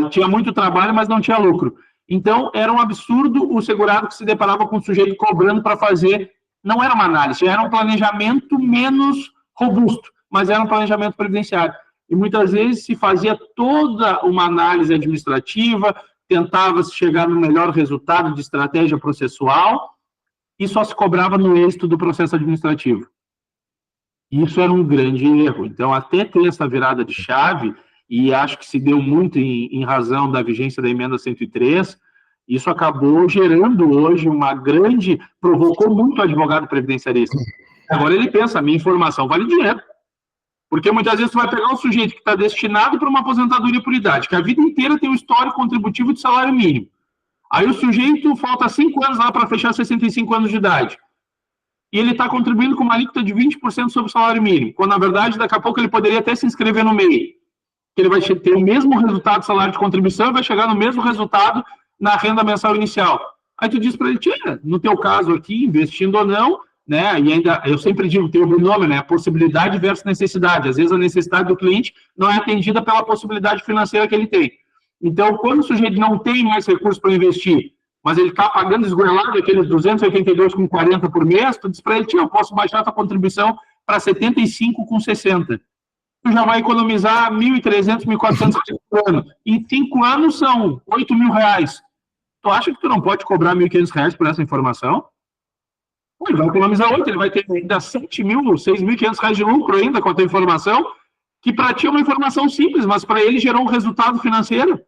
Tinha muito trabalho, mas não tinha lucro. Então, era um absurdo o segurado que se deparava com o sujeito cobrando para fazer, não era uma análise, era um planejamento menos robusto, mas era um planejamento previdenciário. E muitas vezes se fazia toda uma análise administrativa, tentava-se chegar no melhor resultado de estratégia processual e só se cobrava no êxito do processo administrativo. Isso era um grande erro. Então, até ter essa virada de chave, e acho que se deu muito em razão da vigência da emenda 103, isso acabou gerando hoje provocou muito o advogado previdenciarista. Agora ele pensa, a minha informação vale dinheiro. Porque muitas vezes você vai pegar um sujeito que está destinado para uma aposentadoria por idade, que a vida inteira tem um histórico contributivo de salário mínimo. Aí o sujeito falta 5 anos lá para fechar 65 anos de idade. E ele está contribuindo com uma alíquota de 20% sobre o salário mínimo, quando, na verdade, daqui a pouco ele poderia até se inscrever no MEI, que ele vai ter o mesmo resultado do salário de contribuição e vai chegar no mesmo resultado na renda mensal inicial. Aí tu diz para ele, no teu caso aqui, investindo ou não, né, e ainda, eu sempre digo, tem o binômio, né, possibilidade versus necessidade. Às vezes a necessidade do cliente não é atendida pela possibilidade financeira que ele tem. Então, quando o sujeito não tem mais recursos para investir, mas ele está pagando esgoelado aqueles 282,40 por mês, tu diz para ele, eu posso baixar a tua contribuição para 75,60. Tu já vai economizar 1.300, 1.400 por ano. Em 5 anos são 8 mil reais. Tu acha que tu não pode cobrar 1.500 reais por essa informação? Ele vai economizar 8, ele vai ter ainda 7 mil, 6.500 reais de lucro ainda com a tua informação, que para ti é uma informação simples, mas para ele gerou um resultado financeiro.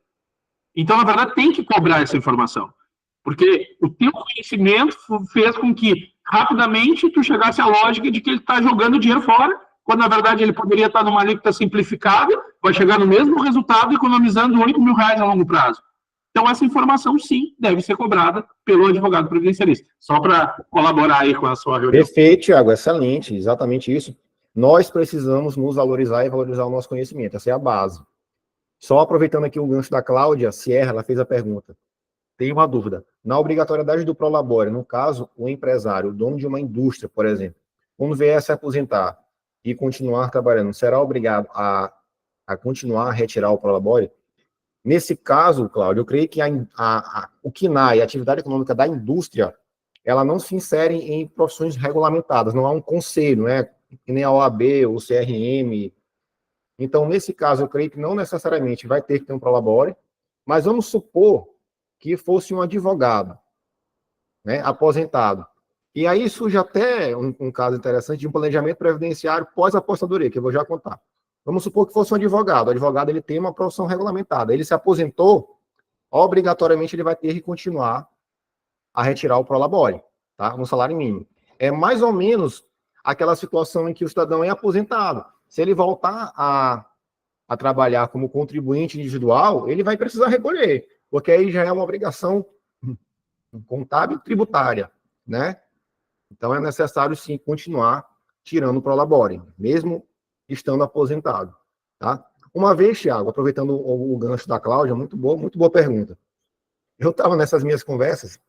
Então, na verdade, tem que cobrar essa informação. Porque o teu conhecimento fez com que, rapidamente, tu chegasse à lógica de que ele está jogando dinheiro fora, quando, na verdade, ele poderia estar numa alíquota simplificada, vai chegar no mesmo resultado, economizando 8 mil reais a longo prazo. Então, essa informação, sim, deve ser cobrada pelo advogado previdenciarista. Só para colaborar aí com a sua reunião.
Perfeito, Thiago, excelente, exatamente isso. Nós precisamos nos valorizar e valorizar o nosso conhecimento, essa é a base. Só aproveitando aqui o gancho da Cláudia Sierra, ela fez a pergunta. Tem uma dúvida. Na obrigatoriedade do Prolabore, no caso, o empresário, o dono de uma indústria, por exemplo, quando vier a se aposentar e continuar trabalhando, será obrigado a continuar a retirar o Prolabore? Nesse caso, Cláudio, eu creio que o KINAI, a atividade econômica da indústria, ela não se insere em profissões regulamentadas, não há um conselho, né? Que nem a OAB ou o CRM. Então, nesse caso, eu creio que não necessariamente vai ter que ter um prolabore, mas vamos supor que fosse um advogado, né, aposentado. E aí surge até um caso interessante de um planejamento previdenciário pós-aposentadoria, que eu vou já contar. Vamos supor que fosse um advogado. O advogado ele tem uma profissão regulamentada. Ele se aposentou, obrigatoriamente ele vai ter que continuar a retirar o prolabore, tá? No salário mínimo. É mais ou menos aquela situação em que o cidadão é aposentado. Se ele voltar a trabalhar como contribuinte individual, ele vai precisar recolher, porque aí já é uma obrigação contábil e tributária, né? Então, é necessário, sim, continuar tirando o prolabore, mesmo estando aposentado, tá? Uma vez, Thiago, aproveitando o gancho da Cláudia, muito boa pergunta. Eu estava nessas minhas conversas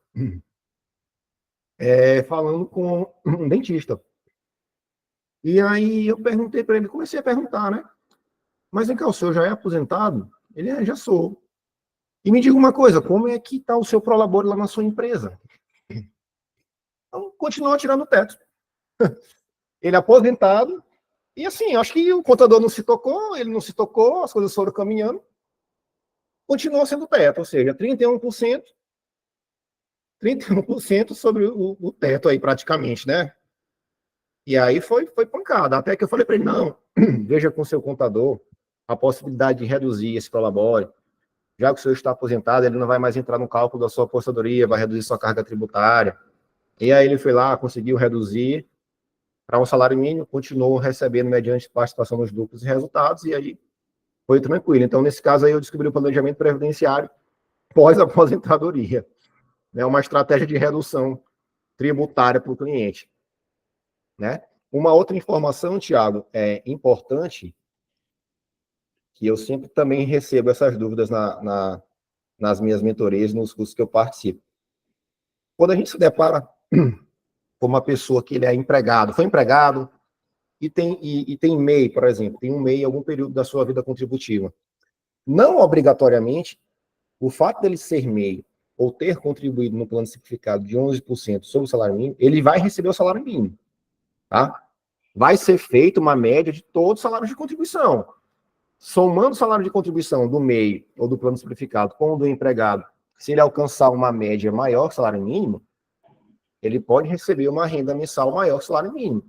falando com um dentista. E aí eu perguntei para ele, comecei a perguntar, né? Mas vem cá, o senhor já é aposentado? Ele já sou. E me diga uma coisa, como é que está o seu prolabore lá na sua empresa? Então, continua tirando o teto. Ele é aposentado, e assim, acho que o contador não se tocou, ele não se tocou, as coisas foram caminhando, continuou sendo teto, ou seja, 31% sobre o teto aí, praticamente, né? E aí foi pancada, até que eu falei para ele, não, veja com o seu contador a possibilidade de reduzir esse prolabore, já que o senhor está aposentado, ele não vai mais entrar no cálculo da sua aposentadoria, vai reduzir sua carga tributária. E aí ele foi lá, conseguiu reduzir para um salário mínimo, continuou recebendo mediante participação nos lucros e resultados, e aí foi tranquilo. Então, nesse caso aí, eu descobri o planejamento previdenciário pós-aposentadoria. É uma estratégia de redução tributária para o cliente, né? Uma outra informação, Thiago, importante, que eu sempre também recebo essas dúvidas nas minhas mentorias, nos cursos que eu participo. Quando a gente se depara com uma pessoa que ele é empregado, foi empregado e tem MEI, por exemplo, tem um MEI em algum período da sua vida contributiva. Não obrigatoriamente, o fato dele ser MEI ou ter contribuído no plano simplificado de 11% sobre o salário mínimo, ele vai receber o salário mínimo, tá? Vai ser feita uma média de todos os salários de contribuição. Somando o salário de contribuição do MEI ou do plano simplificado com o do empregado, se ele alcançar uma média maior que o salário mínimo, ele pode receber uma renda mensal maior que o salário mínimo.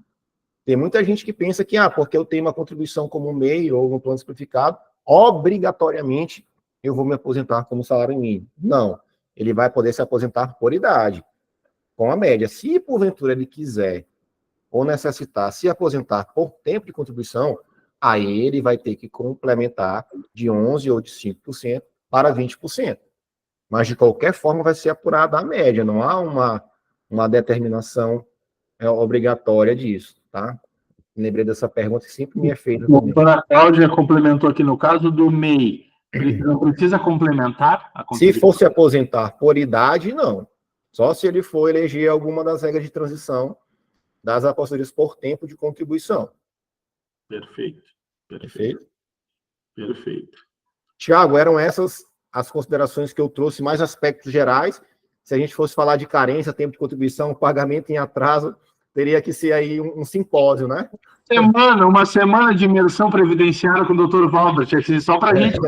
Tem muita gente que pensa que, porque eu tenho uma contribuição como MEI ou no plano simplificado, obrigatoriamente eu vou me aposentar como salário mínimo. Não, ele vai poder se aposentar por idade, com a média. Se porventura ele quiser ou necessitar se aposentar por tempo de contribuição, aí ele vai ter que complementar de 11% ou de 5% para 20%. Mas, de qualquer forma, vai ser apurada a média, não há uma determinação obrigatória disso, tá? Lembrei dessa pergunta que sempre me é feita.
A doutora Cláudia complementou aqui, no caso do MEI, não precisa complementar a contribuição?
Se for se aposentar por idade, não. Só se ele for eleger alguma das regras de transição das aposentadorias por tempo de contribuição.
Perfeito.
Tiago, eram essas as considerações que eu trouxe, mais aspectos gerais. Se a gente fosse falar de carência, tempo de contribuição, pagamento em atraso, teria que ser aí um simpósio, né?
Uma semana de imersão previdenciária com o Dr. Valbert, só para a gente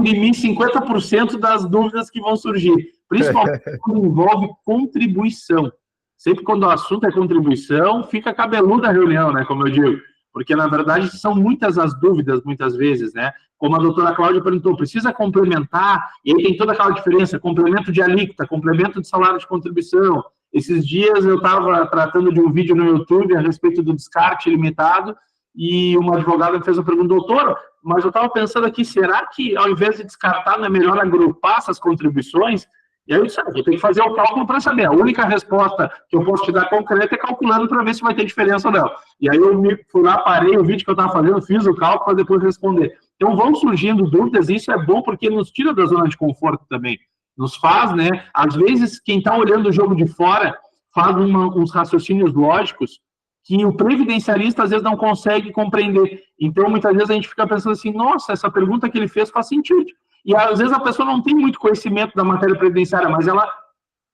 dirimir 50% das dúvidas que vão surgir, principalmente quando envolve contribuição. Sempre quando o assunto é contribuição, fica cabeluda a reunião, né, como eu digo, porque, na verdade, são muitas as dúvidas, muitas vezes, né? Como a doutora Cláudia perguntou, precisa complementar, e aí tem toda aquela diferença, complemento de alíquota, complemento de salário de contribuição. Esses dias eu estava tratando de um vídeo no YouTube a respeito do descarte limitado, e uma advogada me fez uma pergunta, doutora, mas eu estava pensando aqui, será que ao invés de descartar, não é melhor agrupar essas contribuições? E aí eu disse, eu tenho que fazer o cálculo para saber. A única resposta que eu posso te dar concreta é calculando para ver se vai ter diferença ou não. E aí eu fui lá, parei o vídeo que eu estava fazendo, fiz o cálculo para depois responder. Então vão surgindo dúvidas, e isso é bom porque nos tira da zona de conforto também. Nos faz, né? Às vezes, quem está olhando o jogo de fora faz uns raciocínios lógicos que o previdenciarista às vezes não consegue compreender. Então, muitas vezes a gente fica pensando assim, nossa, essa pergunta que ele fez faz sentido. E às vezes a pessoa não tem muito conhecimento da matéria previdenciária, mas ela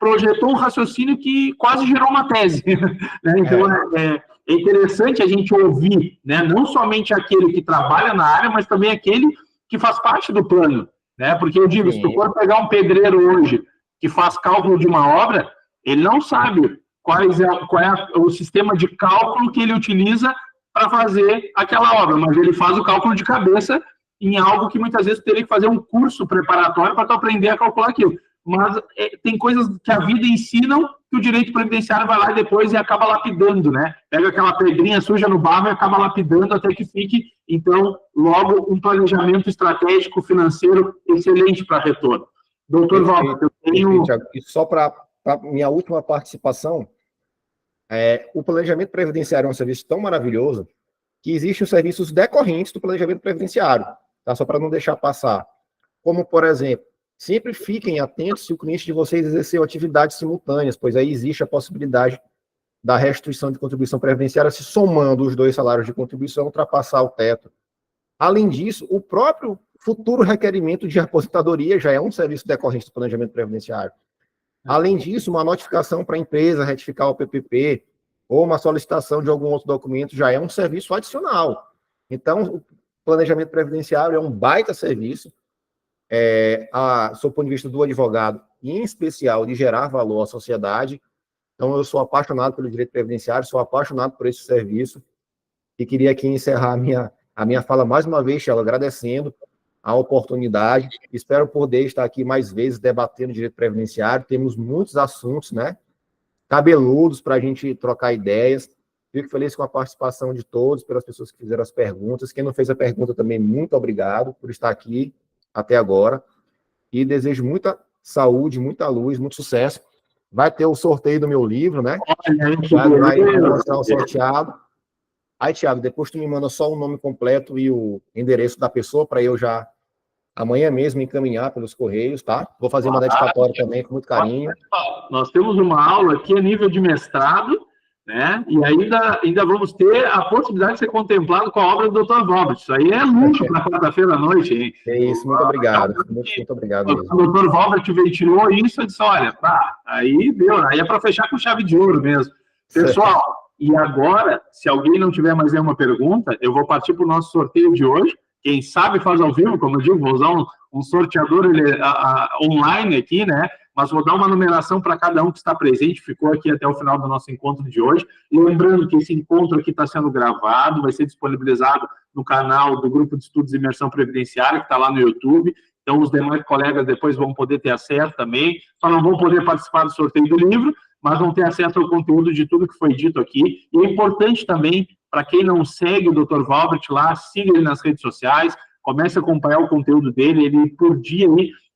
projetou um raciocínio que quase gerou uma tese. Né? Então, é interessante a gente ouvir, né? Não somente aquele que trabalha na área, mas também aquele que faz parte do plano. Né? Porque eu digo, se tu for pegar um pedreiro hoje que faz cálculo de uma obra, ele não sabe qual é o sistema de cálculo que ele utiliza para fazer aquela obra, mas ele faz o cálculo de cabeça em algo que muitas vezes teria que fazer um curso preparatório para tu aprender a calcular aquilo. Mas tem coisas que a vida ensinam que o direito previdenciário vai lá depois e acaba lapidando, né? Pega aquela pedrinha suja no barro e acaba lapidando até que fique, então, logo um planejamento estratégico financeiro excelente para retorno. Doutor Walter, eu tenho...
E só para minha última participação, o planejamento previdenciário é um serviço tão maravilhoso que existem os serviços decorrentes do planejamento previdenciário, tá? Só para não deixar passar. Como, por exemplo, sempre fiquem atentos se o cliente de vocês exerceu atividades simultâneas, pois aí existe a possibilidade da restituição de contribuição previdenciária se somando os 2 salários de contribuição ultrapassar o teto. Além disso, o próprio futuro requerimento de aposentadoria já é um serviço decorrente do planejamento previdenciário. Além disso, uma notificação para a empresa retificar o PPP ou uma solicitação de algum outro documento já é um serviço adicional. Então, o planejamento previdenciário é um baita serviço, sob o ponto de vista do advogado, e em especial de gerar valor à sociedade. Então, eu sou apaixonado pelo direito previdenciário, sou apaixonado por esse serviço, e queria aqui encerrar a minha fala mais uma vez, Thiago, agradecendo a oportunidade. Espero poder estar aqui mais vezes debatendo direito previdenciário. Temos muitos assuntos, né, cabeludos para a gente trocar ideias. Fico feliz com a participação de todos, pelas pessoas que fizeram as perguntas. Quem não fez a pergunta também, muito obrigado por estar aqui até agora. E desejo muita saúde, muita luz, muito sucesso. Vai ter o sorteio do meu livro, né? Vai mostrar o sorteado. Aí, Thiago, depois tu me manda só o nome completo e o endereço da pessoa para eu já amanhã mesmo encaminhar pelos correios, tá? Vou fazer uma dedicatória também com muito carinho.
Nós temos uma aula aqui a nível de mestrado, né? E ainda vamos ter a possibilidade de ser contemplado com a obra do Dr. Walbert. Isso aí é luxo para quarta-feira à noite, hein?
É isso, muito obrigado. Muito obrigado mesmo.
O Dr. Walbert ventilou isso e disse, olha, aí deu, aí é para fechar com chave de ouro mesmo. Pessoal, e agora, se alguém não tiver mais nenhuma pergunta, eu vou partir para o nosso sorteio de hoje. Quem sabe faz ao vivo, como eu digo, vou usar um sorteador online aqui, né? Mas vou dar uma numeração para cada um que está presente, ficou aqui até o final do nosso encontro de hoje. Lembrando que esse encontro aqui está sendo gravado, vai ser disponibilizado no canal do Grupo de Estudos de Imersão Previdenciária, que está lá no YouTube. Então, os demais colegas depois vão poder ter acesso também. Só não vão poder participar do sorteio do livro, mas vão ter acesso ao conteúdo de tudo que foi dito aqui. E é importante também, para quem não segue o Dr. Walbert lá, siga ele nas redes sociais, comece a acompanhar o conteúdo dele. Ele, por dia,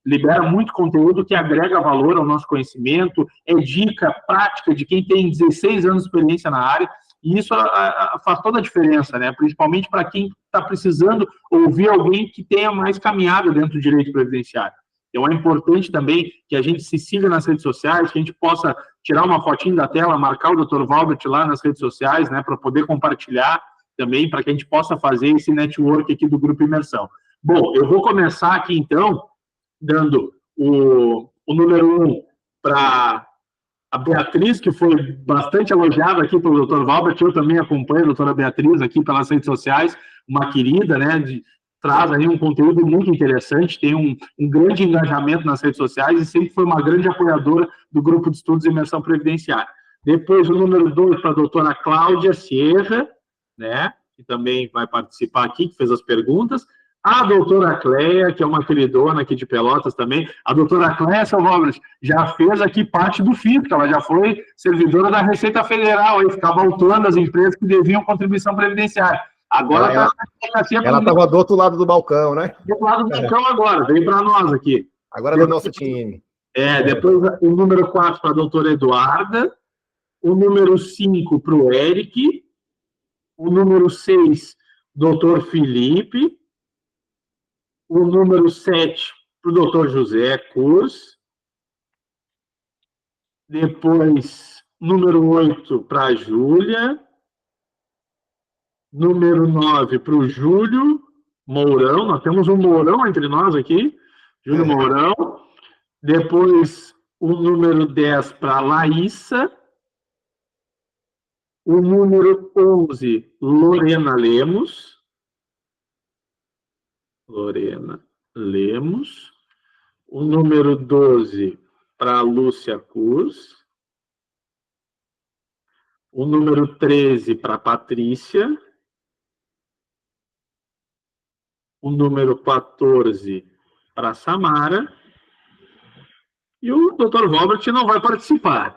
libera muito conteúdo que agrega valor ao nosso conhecimento, é dica prática de quem tem 16 anos de experiência na área, e isso faz toda a diferença, né? Principalmente para quem está precisando ouvir alguém que tenha mais caminhada dentro do direito previdenciário. Então, é importante também que a gente se siga nas redes sociais, que a gente possa tirar uma fotinho da tela, marcar o Dr. Walbert lá nas redes sociais, né, para poder compartilhar também, para que a gente possa fazer esse network aqui do Grupo Imersão. Bom, eu vou começar aqui, então, dando o número 1 para a Beatriz, que foi bastante elogiada aqui pelo Dr. Walbert. Eu também acompanho a doutora Beatriz aqui pelas redes sociais, uma querida, né, traz aí um conteúdo muito interessante, tem um grande engajamento nas redes sociais e sempre foi uma grande apoiadora do Grupo de Estudos de Imersão Previdenciária. Depois, o número 2 para a doutora Cláudia Sierra, né, que também vai participar aqui, que fez as perguntas. A doutora Cleia, que é uma queridona aqui de Pelotas também. A doutora Cleia, seu Robert, já fez aqui parte do FIP, ela já foi servidora da Receita Federal, aí ficava autuando as empresas que deviam contribuição previdenciária. Agora
ela estava do outro lado do balcão, né?
Do outro lado do balcão agora, vem para nós aqui.
Agora é do nosso time.
Depois o número 4 para a doutora Eduarda, o número 5 para o Eric, o número 6, doutor Felipe, o número 7 para o doutor José Curs, depois número 8 para a Júlia, número 9 para o Júlio Mourão, nós temos um Mourão entre nós aqui, Júlio Mourão, depois o número 10 para Laísa, o número 11, Lorena Lemos, o número 12 para Lúcia Cruz, o número 13 para Patrícia, o número 14 para Samara, e o Dr. Robert não vai participar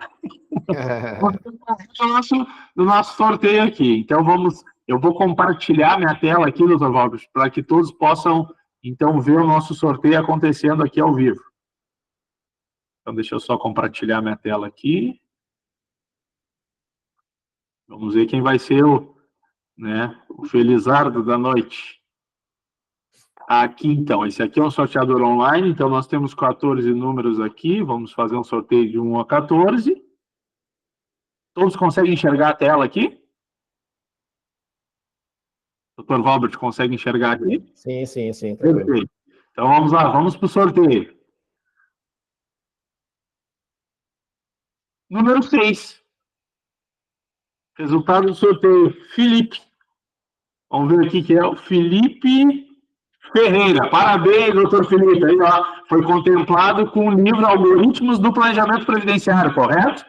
do nosso sorteio aqui. Então, eu vou compartilhar minha tela aqui, Dr. Robert, para que todos possam, então, ver o nosso sorteio acontecendo aqui ao vivo. Então, deixa eu só compartilhar minha tela aqui. Vamos ver quem vai ser o felizardo da noite. Aqui, então, esse aqui é um sorteador online, então nós temos 14 números aqui, vamos fazer um sorteio de 1 a 14. Todos conseguem enxergar a tela aqui? Dr. Robert, consegue enxergar aqui?
Sim.
Perfeito. Então, vamos lá, vamos para o sorteio. Número 6. Resultado do sorteio, Felipe. Vamos ver aqui que é o Felipe Ferreira. Parabéns, doutor Felipe. Aí, ó, foi contemplado com o livro Algoritmos do Planejamento Previdenciário, correto?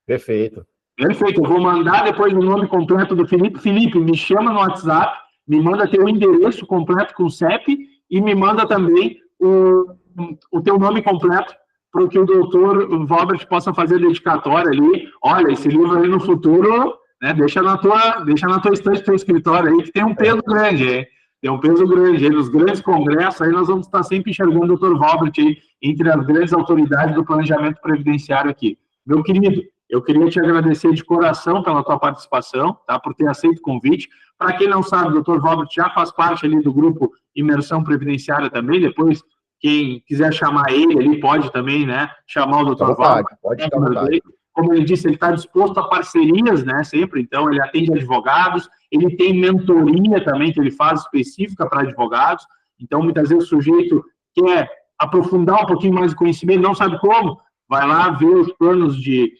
Perfeito.
Perfeito. Eu vou mandar depois o nome completo do Felipe. Felipe, me chama no WhatsApp, me manda teu endereço completo com o CEP e me manda também o teu nome completo para que o doutor Robert possa fazer a dedicatória ali. Olha, esse livro aí no futuro, né, deixa na tua estante do teu escritório aí, que tem um peso grande, hein? Tem um peso grande. Aí, nos grandes congressos, aí nós vamos estar sempre enxergando o Dr. Robert aí, entre as grandes autoridades do planejamento previdenciário aqui. Meu querido, eu queria te agradecer de coração pela tua participação, tá, por ter aceito o convite. Para quem não sabe, o Dr. Robert já faz parte ali do grupo Imersão Previdenciária também. Depois, quem quiser chamar ele, ele pode também, né, chamar o Dr. Robert.
Pode ficar à vontade.
Como ele disse, ele está disposto a parcerias, né, sempre. Então, ele atende advogados, ele tem mentoria também, que ele faz específica para advogados. Então, muitas vezes o sujeito quer aprofundar um pouquinho mais o conhecimento, não sabe como, vai lá ver os planos de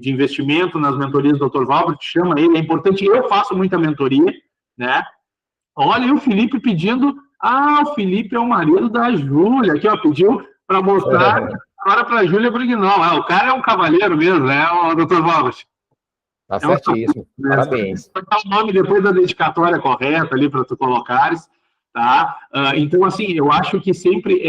investimento nas mentorias do Dr. Robert, chama ele, é importante, eu faço muita mentoria, né? Olha, e o Felipe pedindo, o Felipe é o marido da Júlia, aqui, ó, pediu para mostrar agora para a Júlia Brignol, o cara é um cavalheiro mesmo, né, o Dr. Robert?
Tá certíssimo, parabéns.
Vai dar o nome depois da dedicatória correta ali para tu colocares, tá? Então, assim, eu acho que sempre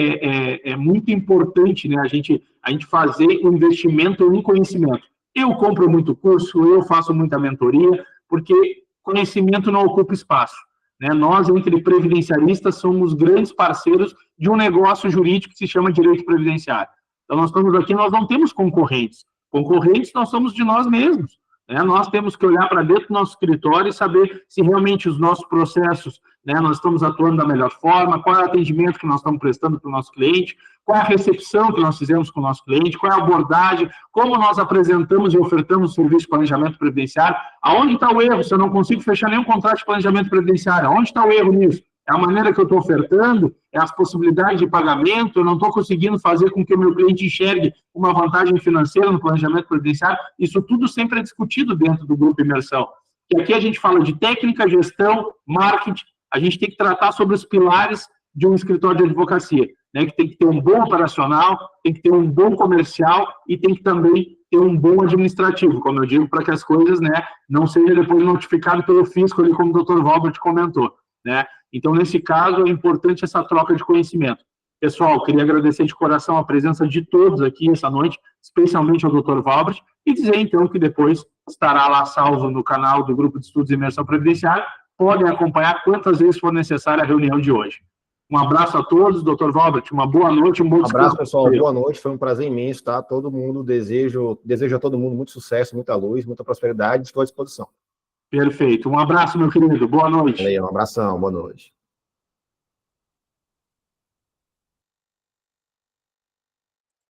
é muito importante, né, a gente fazer um investimento em conhecimento. Eu compro muito curso, eu faço muita mentoria, porque conhecimento não ocupa espaço, né? Nós, entre previdenciaristas, somos grandes parceiros de um negócio jurídico que se chama direito previdenciário. Então, nós estamos aqui, nós não temos concorrentes. Concorrentes nós somos de nós mesmos. Nós temos que olhar para dentro do nosso escritório e saber se realmente os nossos processos, né, nós estamos atuando da melhor forma, qual é o atendimento que nós estamos prestando para o nosso cliente, qual é a recepção que nós fizemos com o nosso cliente, qual é a abordagem, como nós apresentamos e ofertamos o serviço de planejamento previdenciário, aonde está o erro, se eu não consigo fechar nenhum contrato de planejamento previdenciário, aonde está o erro nisso? É a maneira que eu estou ofertando, é as possibilidades de pagamento, eu não estou conseguindo fazer com que o meu cliente enxergue uma vantagem financeira no planejamento previdenciário. Isso tudo sempre é discutido dentro do Grupo Imersão. E aqui a gente fala de técnica, gestão, marketing, a gente tem que tratar sobre os pilares de um escritório de advocacia, né, que tem que ter um bom operacional, tem que ter um bom comercial e tem que também ter um bom administrativo, como eu digo, para que as coisas, né, não sejam depois notificadas pelo fisco, ali, como o Dr. Robert comentou, né? Então, nesse caso, é importante essa troca de conhecimento. Pessoal, queria agradecer de coração a presença de todos aqui essa noite, especialmente ao Dr. Robert, e dizer, então, que depois estará lá salvo no canal do Grupo de Estudos de Imersão Previdenciária. Podem acompanhar quantas vezes for necessária a reunião de hoje. Um abraço a todos, Dr. Robert, uma boa noite, um bom descanso.
Um abraço, pessoal, boa noite, foi um prazer imenso, tá? Todo mundo, desejo a todo mundo muito sucesso, muita luz, muita prosperidade, estou à disposição.
Perfeito, um abraço, meu querido, boa noite.
Valeu, um abração, boa noite.